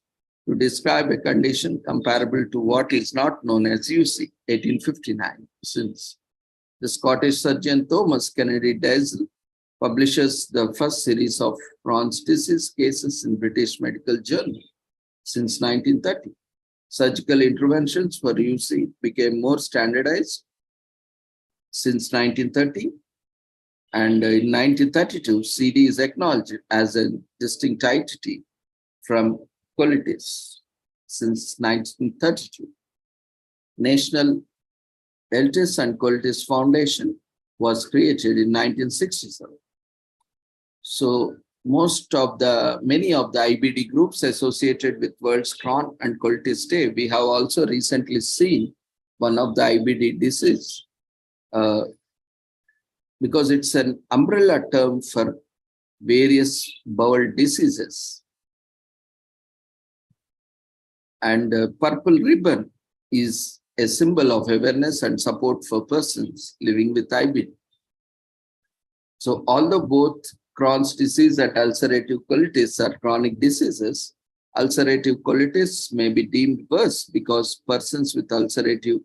to describe a condition comparable to what is not known as UC, 1859, since the Scottish surgeon Thomas Kennedy Daisel publishes the first series of Crohn's disease cases in British Medical Journal since 1930. Surgical interventions for UC became more standardized since 1930. And in 1932, CD is acknowledged as a distinct entity from colitis since 1932. National Colitis and Colitis Foundation was created in 1967. So many of the IBD groups associated with World's Crohn and Colitis Day, we have also recently seen one of the IBD disease because it's an umbrella term for various bowel diseases. And purple ribbon is a symbol of awareness and support for persons living with IBD. So although both Crohn's disease and ulcerative colitis are chronic diseases, ulcerative colitis may be deemed worse because persons with ulcerative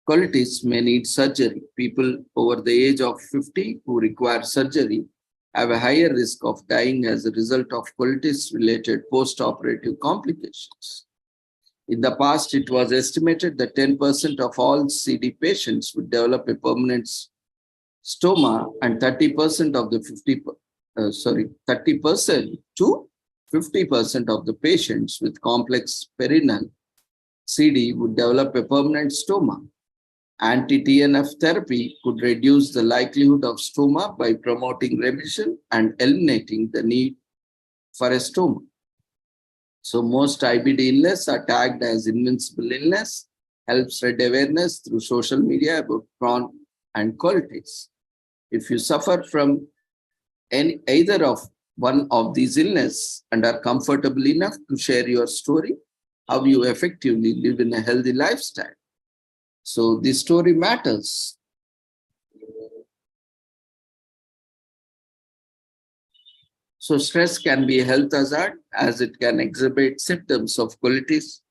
colitis may need surgery. People over the age of 50 who require surgery have a higher risk of dying as a result of colitis-related post-operative complications. In the past, it was estimated that 10% of all CD patients would develop a permanent stoma, and 30% of the 30% to 50% of the patients with complex perineal CD would develop a permanent stoma. Anti-TNF therapy could reduce the likelihood of stoma by promoting remission and eliminating the need for a stoma. So most IBD illness are tagged as invincible illness, helps spread awareness through social media about Crohn and colitis. If you suffer from either of one of these illnesses and are comfortable enough to share your story, how you effectively live in a healthy lifestyle. So this story matters. So stress can be a health hazard as it can exhibit symptoms of colitis.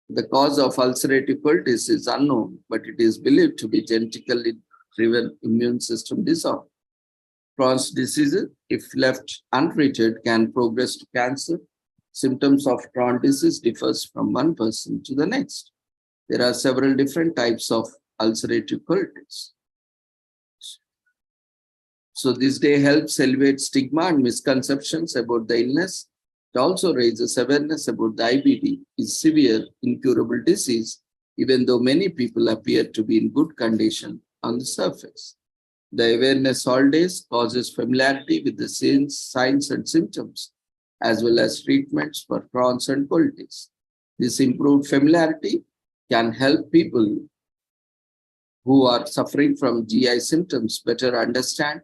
The cause of ulcerative colitis is unknown, but it is believed to be genetically driven immune system disorder. Crohn's disease, if left untreated, can progress to cancer. Symptoms of Crohn's disease differs from one person to the next. There are several different types of ulcerative colitis. So this day helps elevate stigma and misconceptions about the illness. It also raises awareness about the IBD is severe, incurable disease, even though many people appear to be in good condition on the surface. The awareness holidays causes familiarity with the signs and symptoms, as well as treatments for Crohn's and colitis. This improved familiarity can help people who are suffering from GI symptoms better understand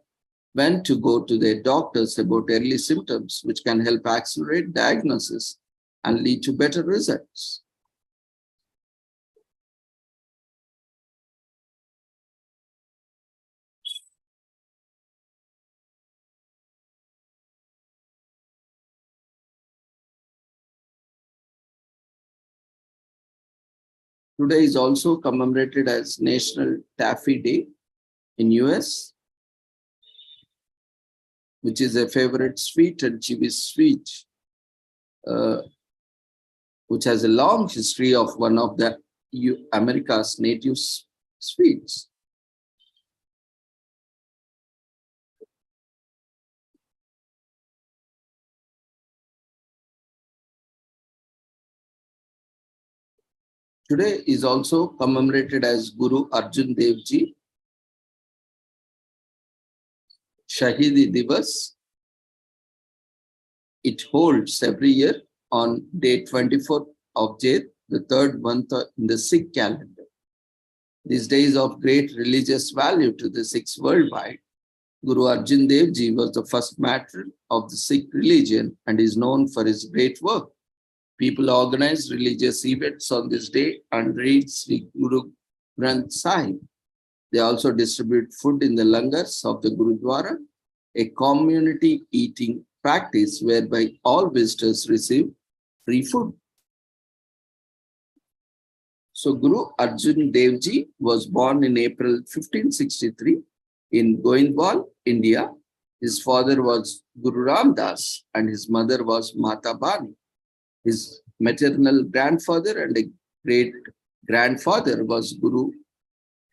when to go to their doctors about early symptoms, which can help accelerate diagnosis and lead to better results. Today is also commemorated as National Taffy Day in US, which is a favorite sweet and chewy sweet, which has a long history of one of the America's native sweets. Today is also commemorated as Guru Arjan Dev Ji, Shahidi Divas. It holds every year on day 24th of Jeth, the third month in the Sikh calendar. This day is of great religious value to the Sikhs worldwide. Guru Arjan Dev Ji was the first matron of the Sikh religion and is known for his great work. People organize religious events on this day and read Sri Guru Granth Sahib. They also distribute food in the langars of the Gurudwara, a community eating practice whereby all visitors receive free food. So Guru Arjan Dev Ji was born in April 1563 in Goindwal, India. His father was Guru Ram Das and his mother was Mata Bani. His maternal grandfather and a great-grandfather was Guru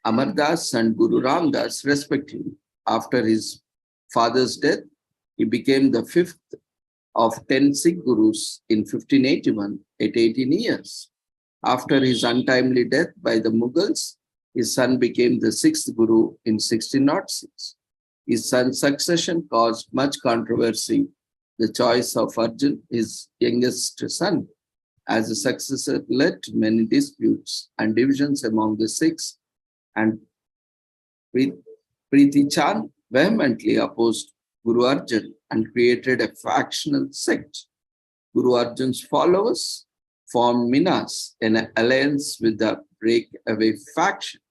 Amar Das and Guru Ram Das, respectively. After his father's death, he became the fifth of 10 Sikh Gurus in 1581 at 18 years. After his untimely death by the Mughals, his son became the sixth Guru in 1606. His son's succession caused much controversy. The choice of Arjun, his youngest son, as a successor led to many disputes and divisions among the Sikhs, and Preeti Chand vehemently opposed Guru Arjan and created a factional sect. Guru Arjan's followers formed Minas, an alliance with the breakaway faction.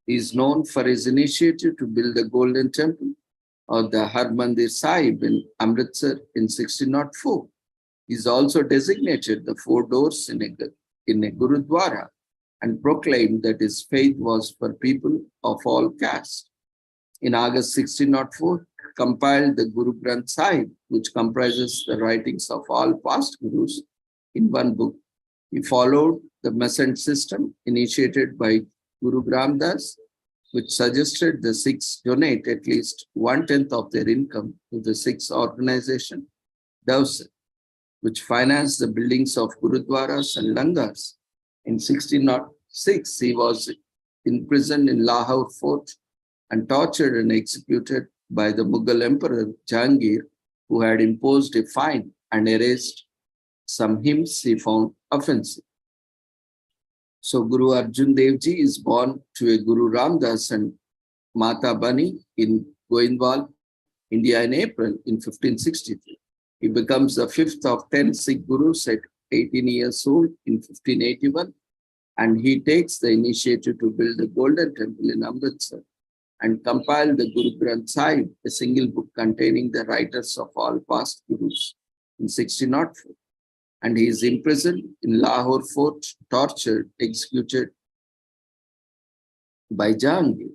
He is known for his initiative to build the Golden Temple or the Harmandir Sahib in Amritsar in 1604. He is also designated the four doors in a Gurudwara and proclaimed that his faith was for people of all castes. In August 1604, compiled the Guru Granth Sahib, which comprises the writings of all past Gurus in one book. He followed the Masant system initiated by Guru Ram Das, which suggested the Sikhs donate at least 1/10 of their income to the Sikhs organization, Dawsat, which financed the buildings of Gurudwaras and Langars. In 1606, he was imprisoned in Lahore fort and tortured and executed by the Mughal Emperor Jahangir, who had imposed a fine and erased some hymns he found offensive. So Guru Arjan Dev Ji is born to a Guru Ram Das and Mata Bani in Goindwal, India in April in 1563. He becomes the fifth of 10 Sikh Gurus at 18 years old in 1581, and he takes the initiative to build the Golden Temple in Amritsar. and compiled the Guru Granth Sahib, a single book containing the writers of all past Gurus, in 1604. And he is imprisoned in Lahore fort, tortured, executed by Jahangir.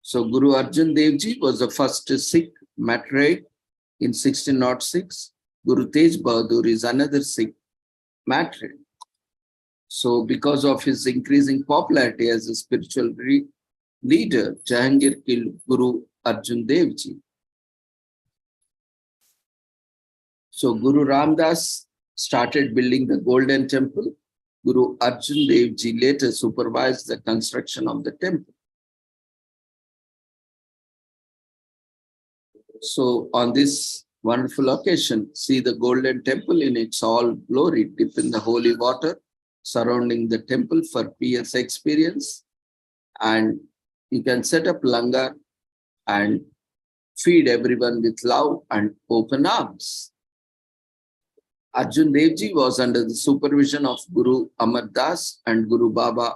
So Guru Arjan Dev Ji was the first Sikh matriarch in 1606. Guru Tej Bahadur is another Sikh matriarch. So because of his increasing popularity as a spiritual leader, Jahangir killed Guru Arjan Dev Ji. So Guru Ramdas started building the Golden Temple. Guru Arjan Dev Ji later supervised the construction of the temple. So on this wonderful occasion, see the Golden Temple in its all glory, dip in the holy water surrounding the temple for pious experience. And you can set up langar and feed everyone with love and open arms. Arjan Dev Ji was under the supervision of Guru Amar Das and Guru Baba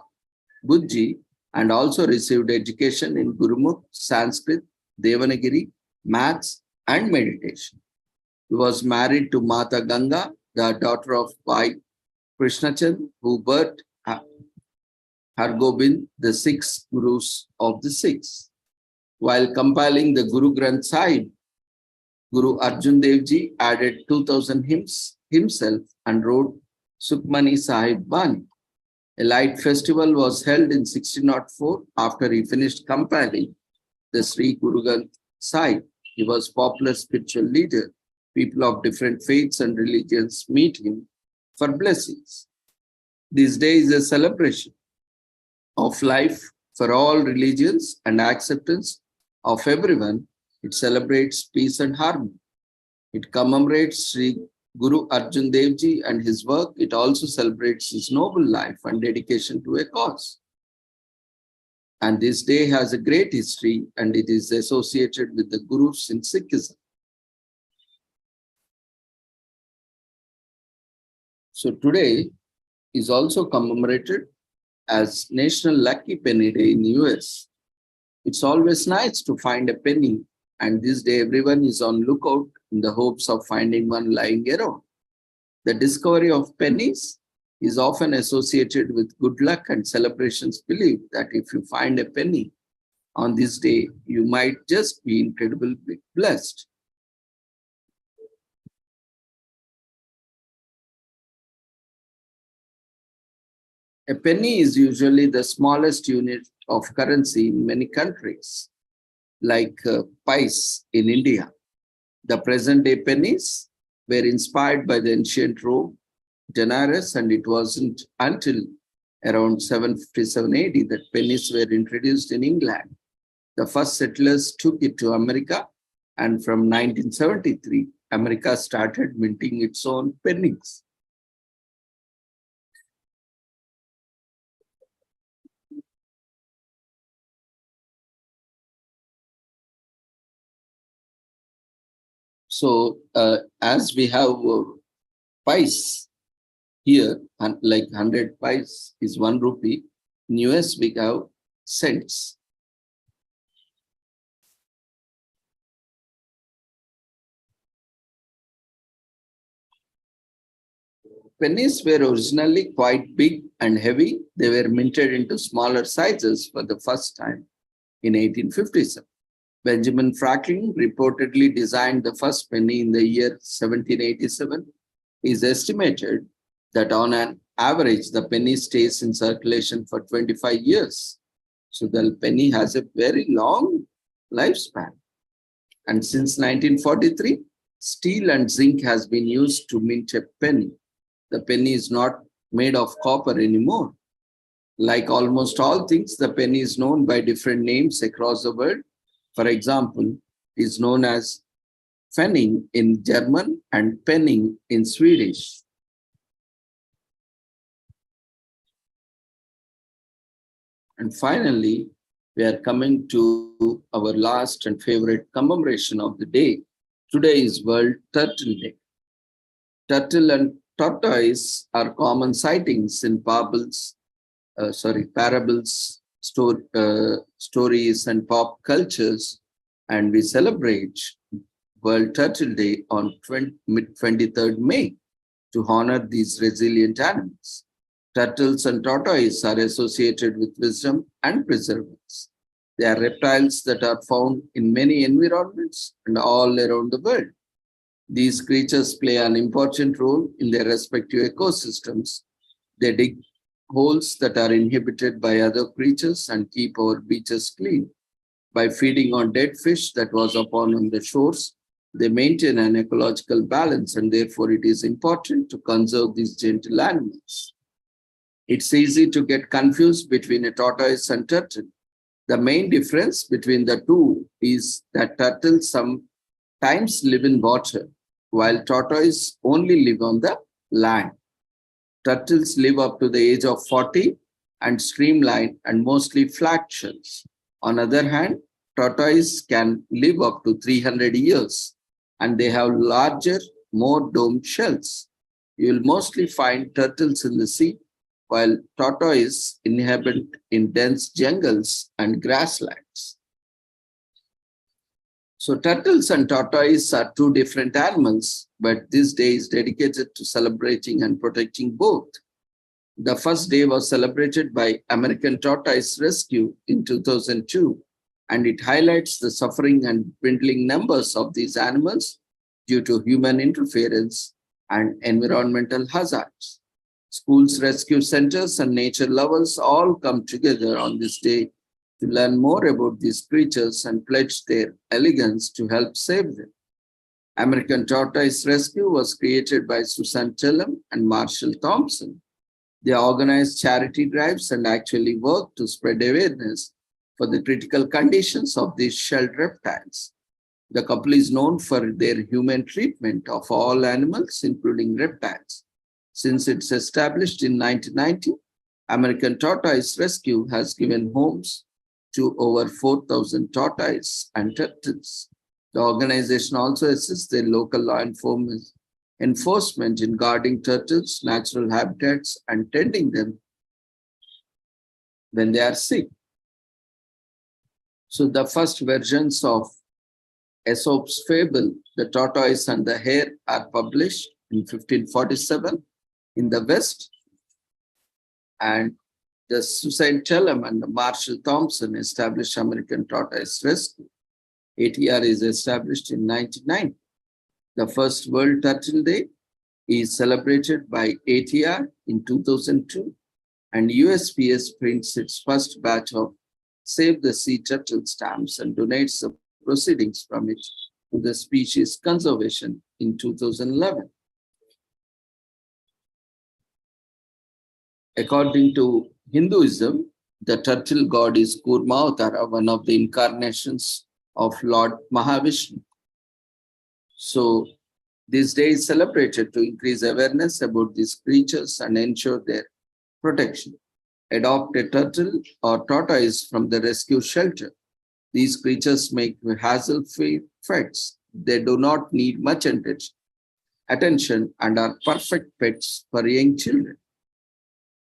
Budji, and also received education in Gurumukh, Sanskrit, Devanagari, maths, and meditation. He was married to Mata Ganga, the daughter of Bhai Krishnachand, who birthed Hargobind, the six Gurus of the Sikhs. While compiling the Guru Granth Sahib, Guru Arjan Dev Ji added 2000 hymns himself and wrote Sukhmani Sahib Bani. A light festival was held in 1604 after he finished compiling the Sri Guru Granth Sahib. He was a popular spiritual leader. People of different faiths and religions meet him for blessings. This day is a celebration of life for all religions and acceptance of everyone. It celebrates peace and harmony. It commemorates Sri Guru Arjan Dev Ji and his work. It also celebrates his noble life and dedication to a cause. And this day has a great history, and it is associated with the Gurus in Sikhism. So today is also commemorated as National Lucky Penny Day in the US. It's always nice to find a penny, and this day everyone is on lookout in the hopes of finding one lying around. The discovery of pennies is often associated with good luck, and celebrations believe that if you find a penny on this day, you might just be incredibly blessed. A penny is usually the smallest unit of currency in many countries, like pice in India. The present-day pennies were inspired by the ancient Rome denarius, and it wasn't until around 757 AD that pennies were introduced in England. The first settlers took it to America, and from 1973, America started minting its own pennies. So as we have pice here, and like 100 pice is 1 rupee, in US we have cents. Pennies were originally quite big and heavy. They were minted into smaller sizes for the first time in 1857. Benjamin Franklin reportedly designed the first penny in the year 1787. It is estimated that on an average, the penny stays in circulation for 25 years. So the penny has a very long lifespan. And since 1943, steel and zinc has been used to mint a penny. The penny is not made of copper anymore. Like almost all things, the penny is known by different names across the world. For example, it is known as Pfennig in German and Penning in Swedish. And finally, we are coming to our last and favorite commemoration of the day. Today is World Turtle Day. Turtle and tortoise are common sightings in Babel's parables, stories, and pop cultures, and we celebrate World Turtle Day on 23rd May to honor these resilient animals. Turtles and tortoises are associated with wisdom and perseverance. They are reptiles that are found in many environments and all around the world. These creatures play an important role in their respective ecosystems. They dig holes that are inhabited by other creatures and keep our beaches clean. By feeding on dead fish that was upon on the shores, they maintain an ecological balance, and therefore it is important to conserve these gentle animals. It's easy to get confused between a tortoise and turtle. The main difference between the two is that turtles sometimes live in water, while tortoises only live on the land. Turtles live up to the age of 40 and streamline and mostly flat shells. On the other hand, tortoises can live up to 300 years and they have larger, more domed shells. You will mostly find turtles in the sea, while tortoises inhabit in dense jungles and grasslands. So turtles and tortoises are two different animals, but this day is dedicated to celebrating and protecting both. The first day was celebrated by American Tortoise Rescue in 2002, and it highlights the suffering and dwindling numbers of these animals due to human interference and environmental hazards. Schools, rescue centers, and nature lovers all come together on this day to learn more about these creatures and pledge their elegance to help save them. American Tortoise Rescue was created by Susan Tellem and Marshall Thompson. They organize charity drives and actually work to spread awareness for the critical conditions of these shelled reptiles. The couple is known for their humane treatment of all animals, including reptiles. Since its established in 1990, American Tortoise Rescue has given homes to over 4,000 tortoises and turtles. The organization also assists their local law enforcement in guarding turtles' natural habitats and tending them when they are sick. So the first versions of Aesop's fable, The Tortoise and the Hare, are published in 1547 in the West, and the Susan Tellem and Marshall Thompson established American Tortoise Rescue. ATR is established in 1990. The first World Turtle Day is celebrated by ATR in 2002, and USPS prints its first batch of Save the Sea turtle stamps and donates the proceedings from it to the species conservation in 2011. According to Hinduism, the turtle god is Kurma, one of the incarnations of Lord Mahavishnu. So this day is celebrated to increase awareness about these creatures and ensure their protection. Adopt a turtle or tortoise from the rescue shelter. These creatures make hassle-free pets. They do not need much attention and are perfect pets for young children.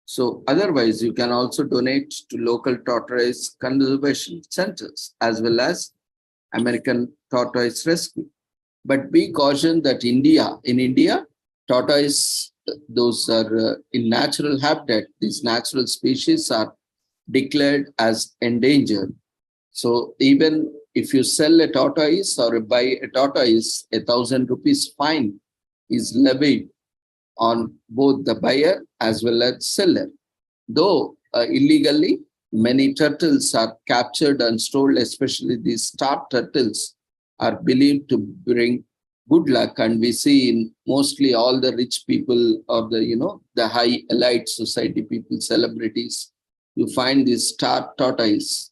So otherwise, you can also donate to local tortoise conservation centers as well as American Tortoise Rescue. But be cautioned that in India, tortoise, those are in natural habitat. These natural species are declared as endangered. So even if you sell a tortoise or buy a tortoise, 1,000 rupees fine is levied on both the buyer as well as seller. Though illegally, many turtles are captured and stored, especially these star turtles are believed to bring good luck, and we see in mostly all the rich people or the high elite society people, celebrities, you find these star tortoise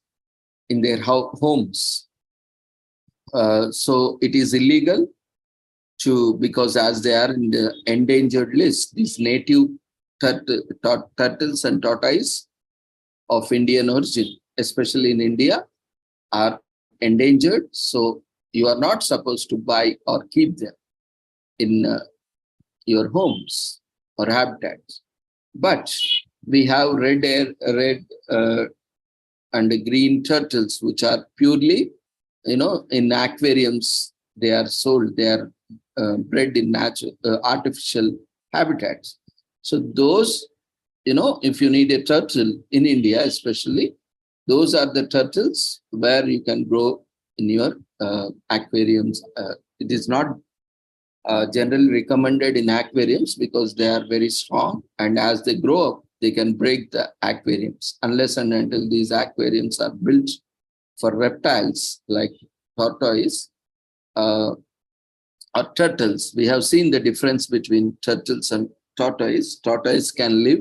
in their homes. So it is illegal because as they are in the endangered list, these native turtles and tortoise of Indian origin, especially in India, are endangered. So you are not supposed to buy or keep them in your homes or habitats. But We have red and green turtles, which are purely, in aquariums. They are sold. They are bred in natural, artificial habitats. So those, if you need a turtle in India, especially, those are the turtles where you can grow in your aquariums. It is not generally recommended in aquariums because they are very strong, and as they grow up, they can break the aquariums unless and until these aquariums are built for reptiles like tortoise or turtles. We have seen the difference between turtles and tortoise. Tortoise can live.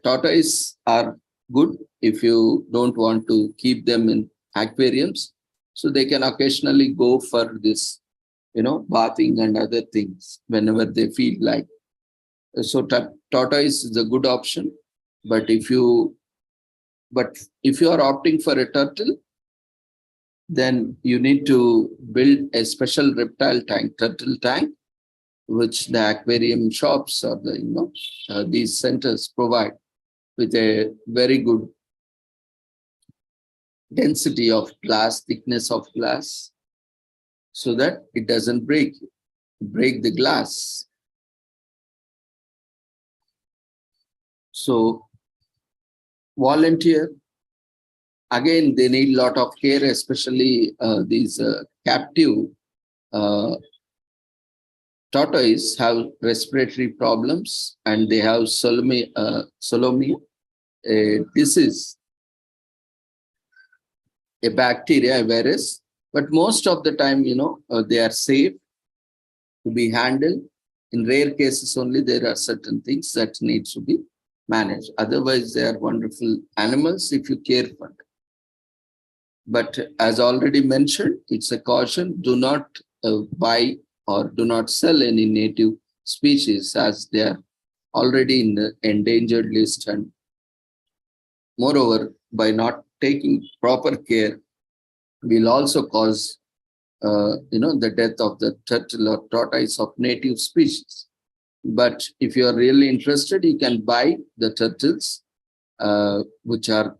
Tortoise are good if you don't want to keep them in aquariums. So they can occasionally go for this, bathing and other things whenever they feel like. So tortoise is a good option. But if you are opting for a turtle, then you need to build a special reptile tank, turtle tank, which the aquarium shops or the these centers provide, with a very good density of glass, thickness of glass, so that it doesn't break the glass. So volunteer, again, they need a lot of care, especially these captive tortoise have respiratory problems, and they have solomia, a disease, a bacteria, a virus. But most of the time, they are safe to be handled. In rare cases only, there are certain things that need to be managed. Otherwise, they are wonderful animals if you care for them. But as already mentioned, it's a caution. Do not buy or do not sell any native species, as they are already in the endangered list. And moreover, by not taking proper care, will also cause the death of the turtle or tortoise of native species. But if you are really interested, you can buy the turtles which are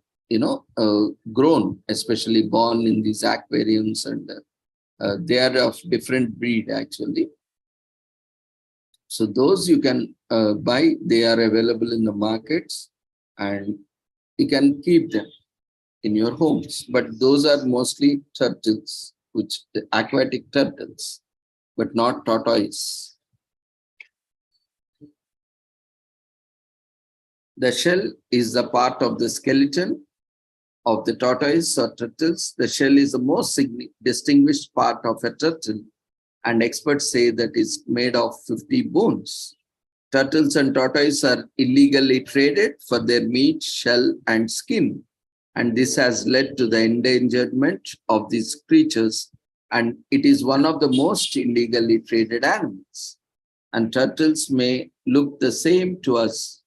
grown, especially born in these aquariums, and they are of different breed actually. So those you can buy. They are available in the markets, and you can keep them in your homes. But those are mostly turtles, which aquatic turtles, but not tortoise. The shell is the part of the skeleton of the tortoise or turtles. The shell is the most distinguished part of a turtle, and experts say that it's made of 50 bones. Turtles and tortoise are illegally traded for their meat, shell, and skin. And this has led to the endangerment of these creatures. And it is one of the most illegally traded animals. And turtles may look the same to us,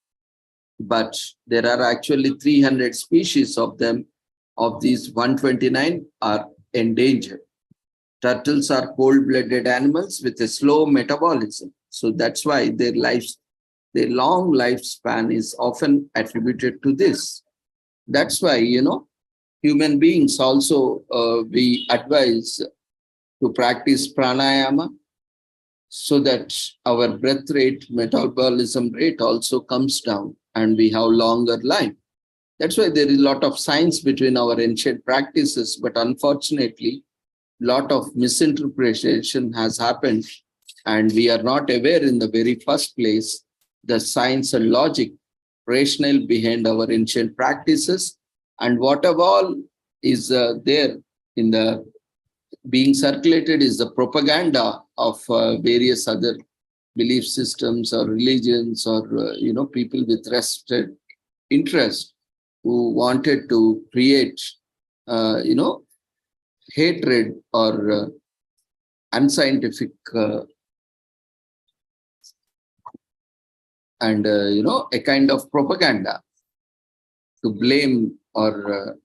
but there are actually 300 species of them. Of these, 129 are endangered. Turtles are cold-blooded animals with a slow metabolism. So that's why their long lifespan is often attributed to this. That's why, human beings also, we advise to practice pranayama, so that our breath rate, metabolism rate also comes down, and we have longer life. That's why there is a lot of science between our ancient practices, but unfortunately, a lot of misinterpretation has happened, and we are not aware in the very first place the science and logic, rationale behind our ancient practices, and whatever all is there in the being circulated is the propaganda of various other belief systems or religions, or people with vested interest who wanted to create hatred or unscientific and a kind of propaganda to blame or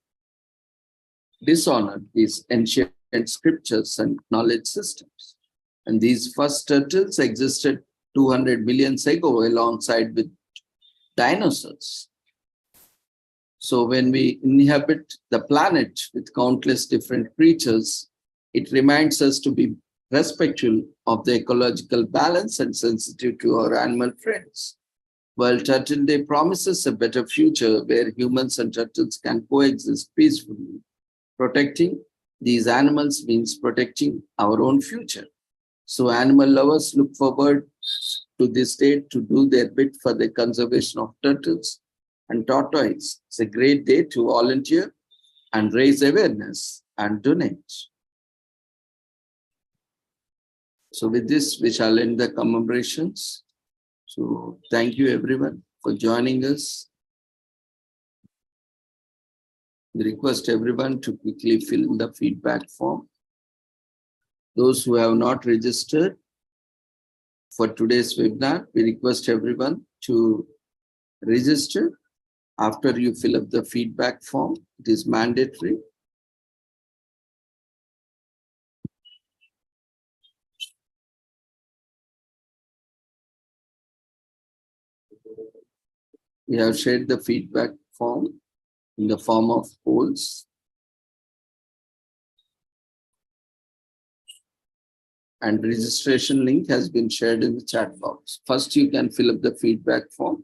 dishonor these ancient scriptures and knowledge systems. And these first turtles existed 200 million ago alongside with dinosaurs. So when we inhabit the planet with countless different creatures, it reminds us to be respectful of the ecological balance and sensitive to our animal friends. World Turtle Day promises a better future where humans and turtles can coexist peacefully. Protecting these animals means protecting our own future. So animal lovers look forward to this day to do their bit for the conservation of turtles and tortoise. It's a great day to volunteer and raise awareness and donate. So with this, we shall end the commemorations. So thank you everyone for joining us. We request everyone to quickly fill in the feedback form. Those who have not registered for today's webinar, we request everyone to register after you fill up the feedback form. It is mandatory. We have shared the feedback form in the form of polls. And registration link has been shared in the chat box. First, you can fill up the feedback form.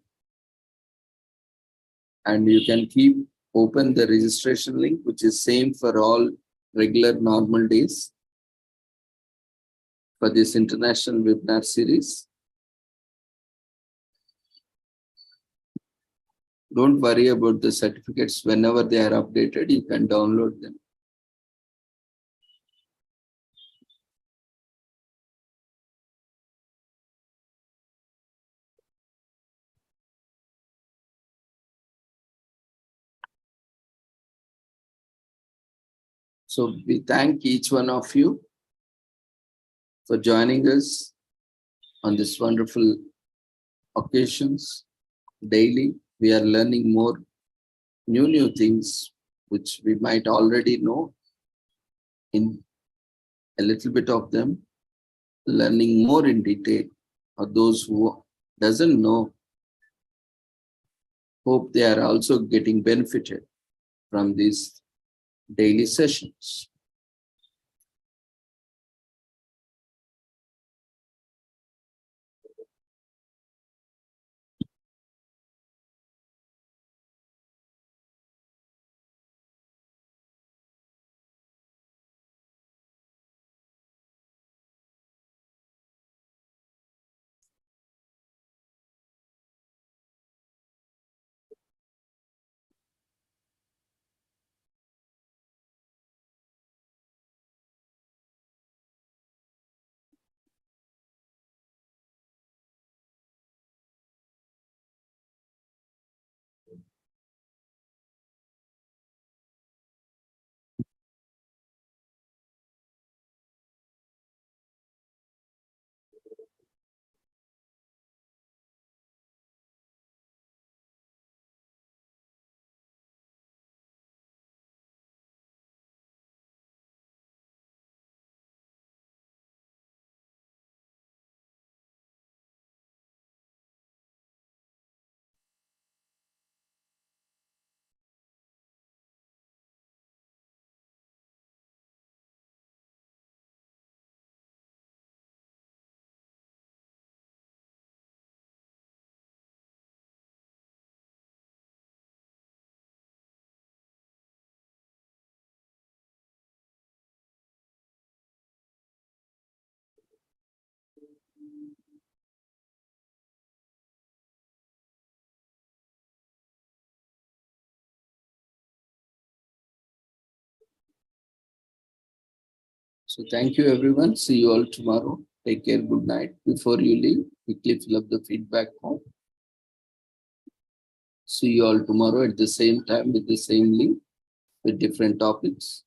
And you can keep open the registration link, which is same for all regular normal days for this international webinar series. Don't worry about the certificates. Whenever they are updated, you can download them. So we thank each one of you for joining us on this wonderful occasions. Daily, we are learning more new things, which we might already know in a little bit of them, learning more in detail. Or those who doesn't know, hope they are also getting benefited from these daily sessions. So thank you, everyone. See you all tomorrow. Take care. Good night. Before you leave, quickly fill up the feedback form. See you all tomorrow at the same time with the same link with different topics.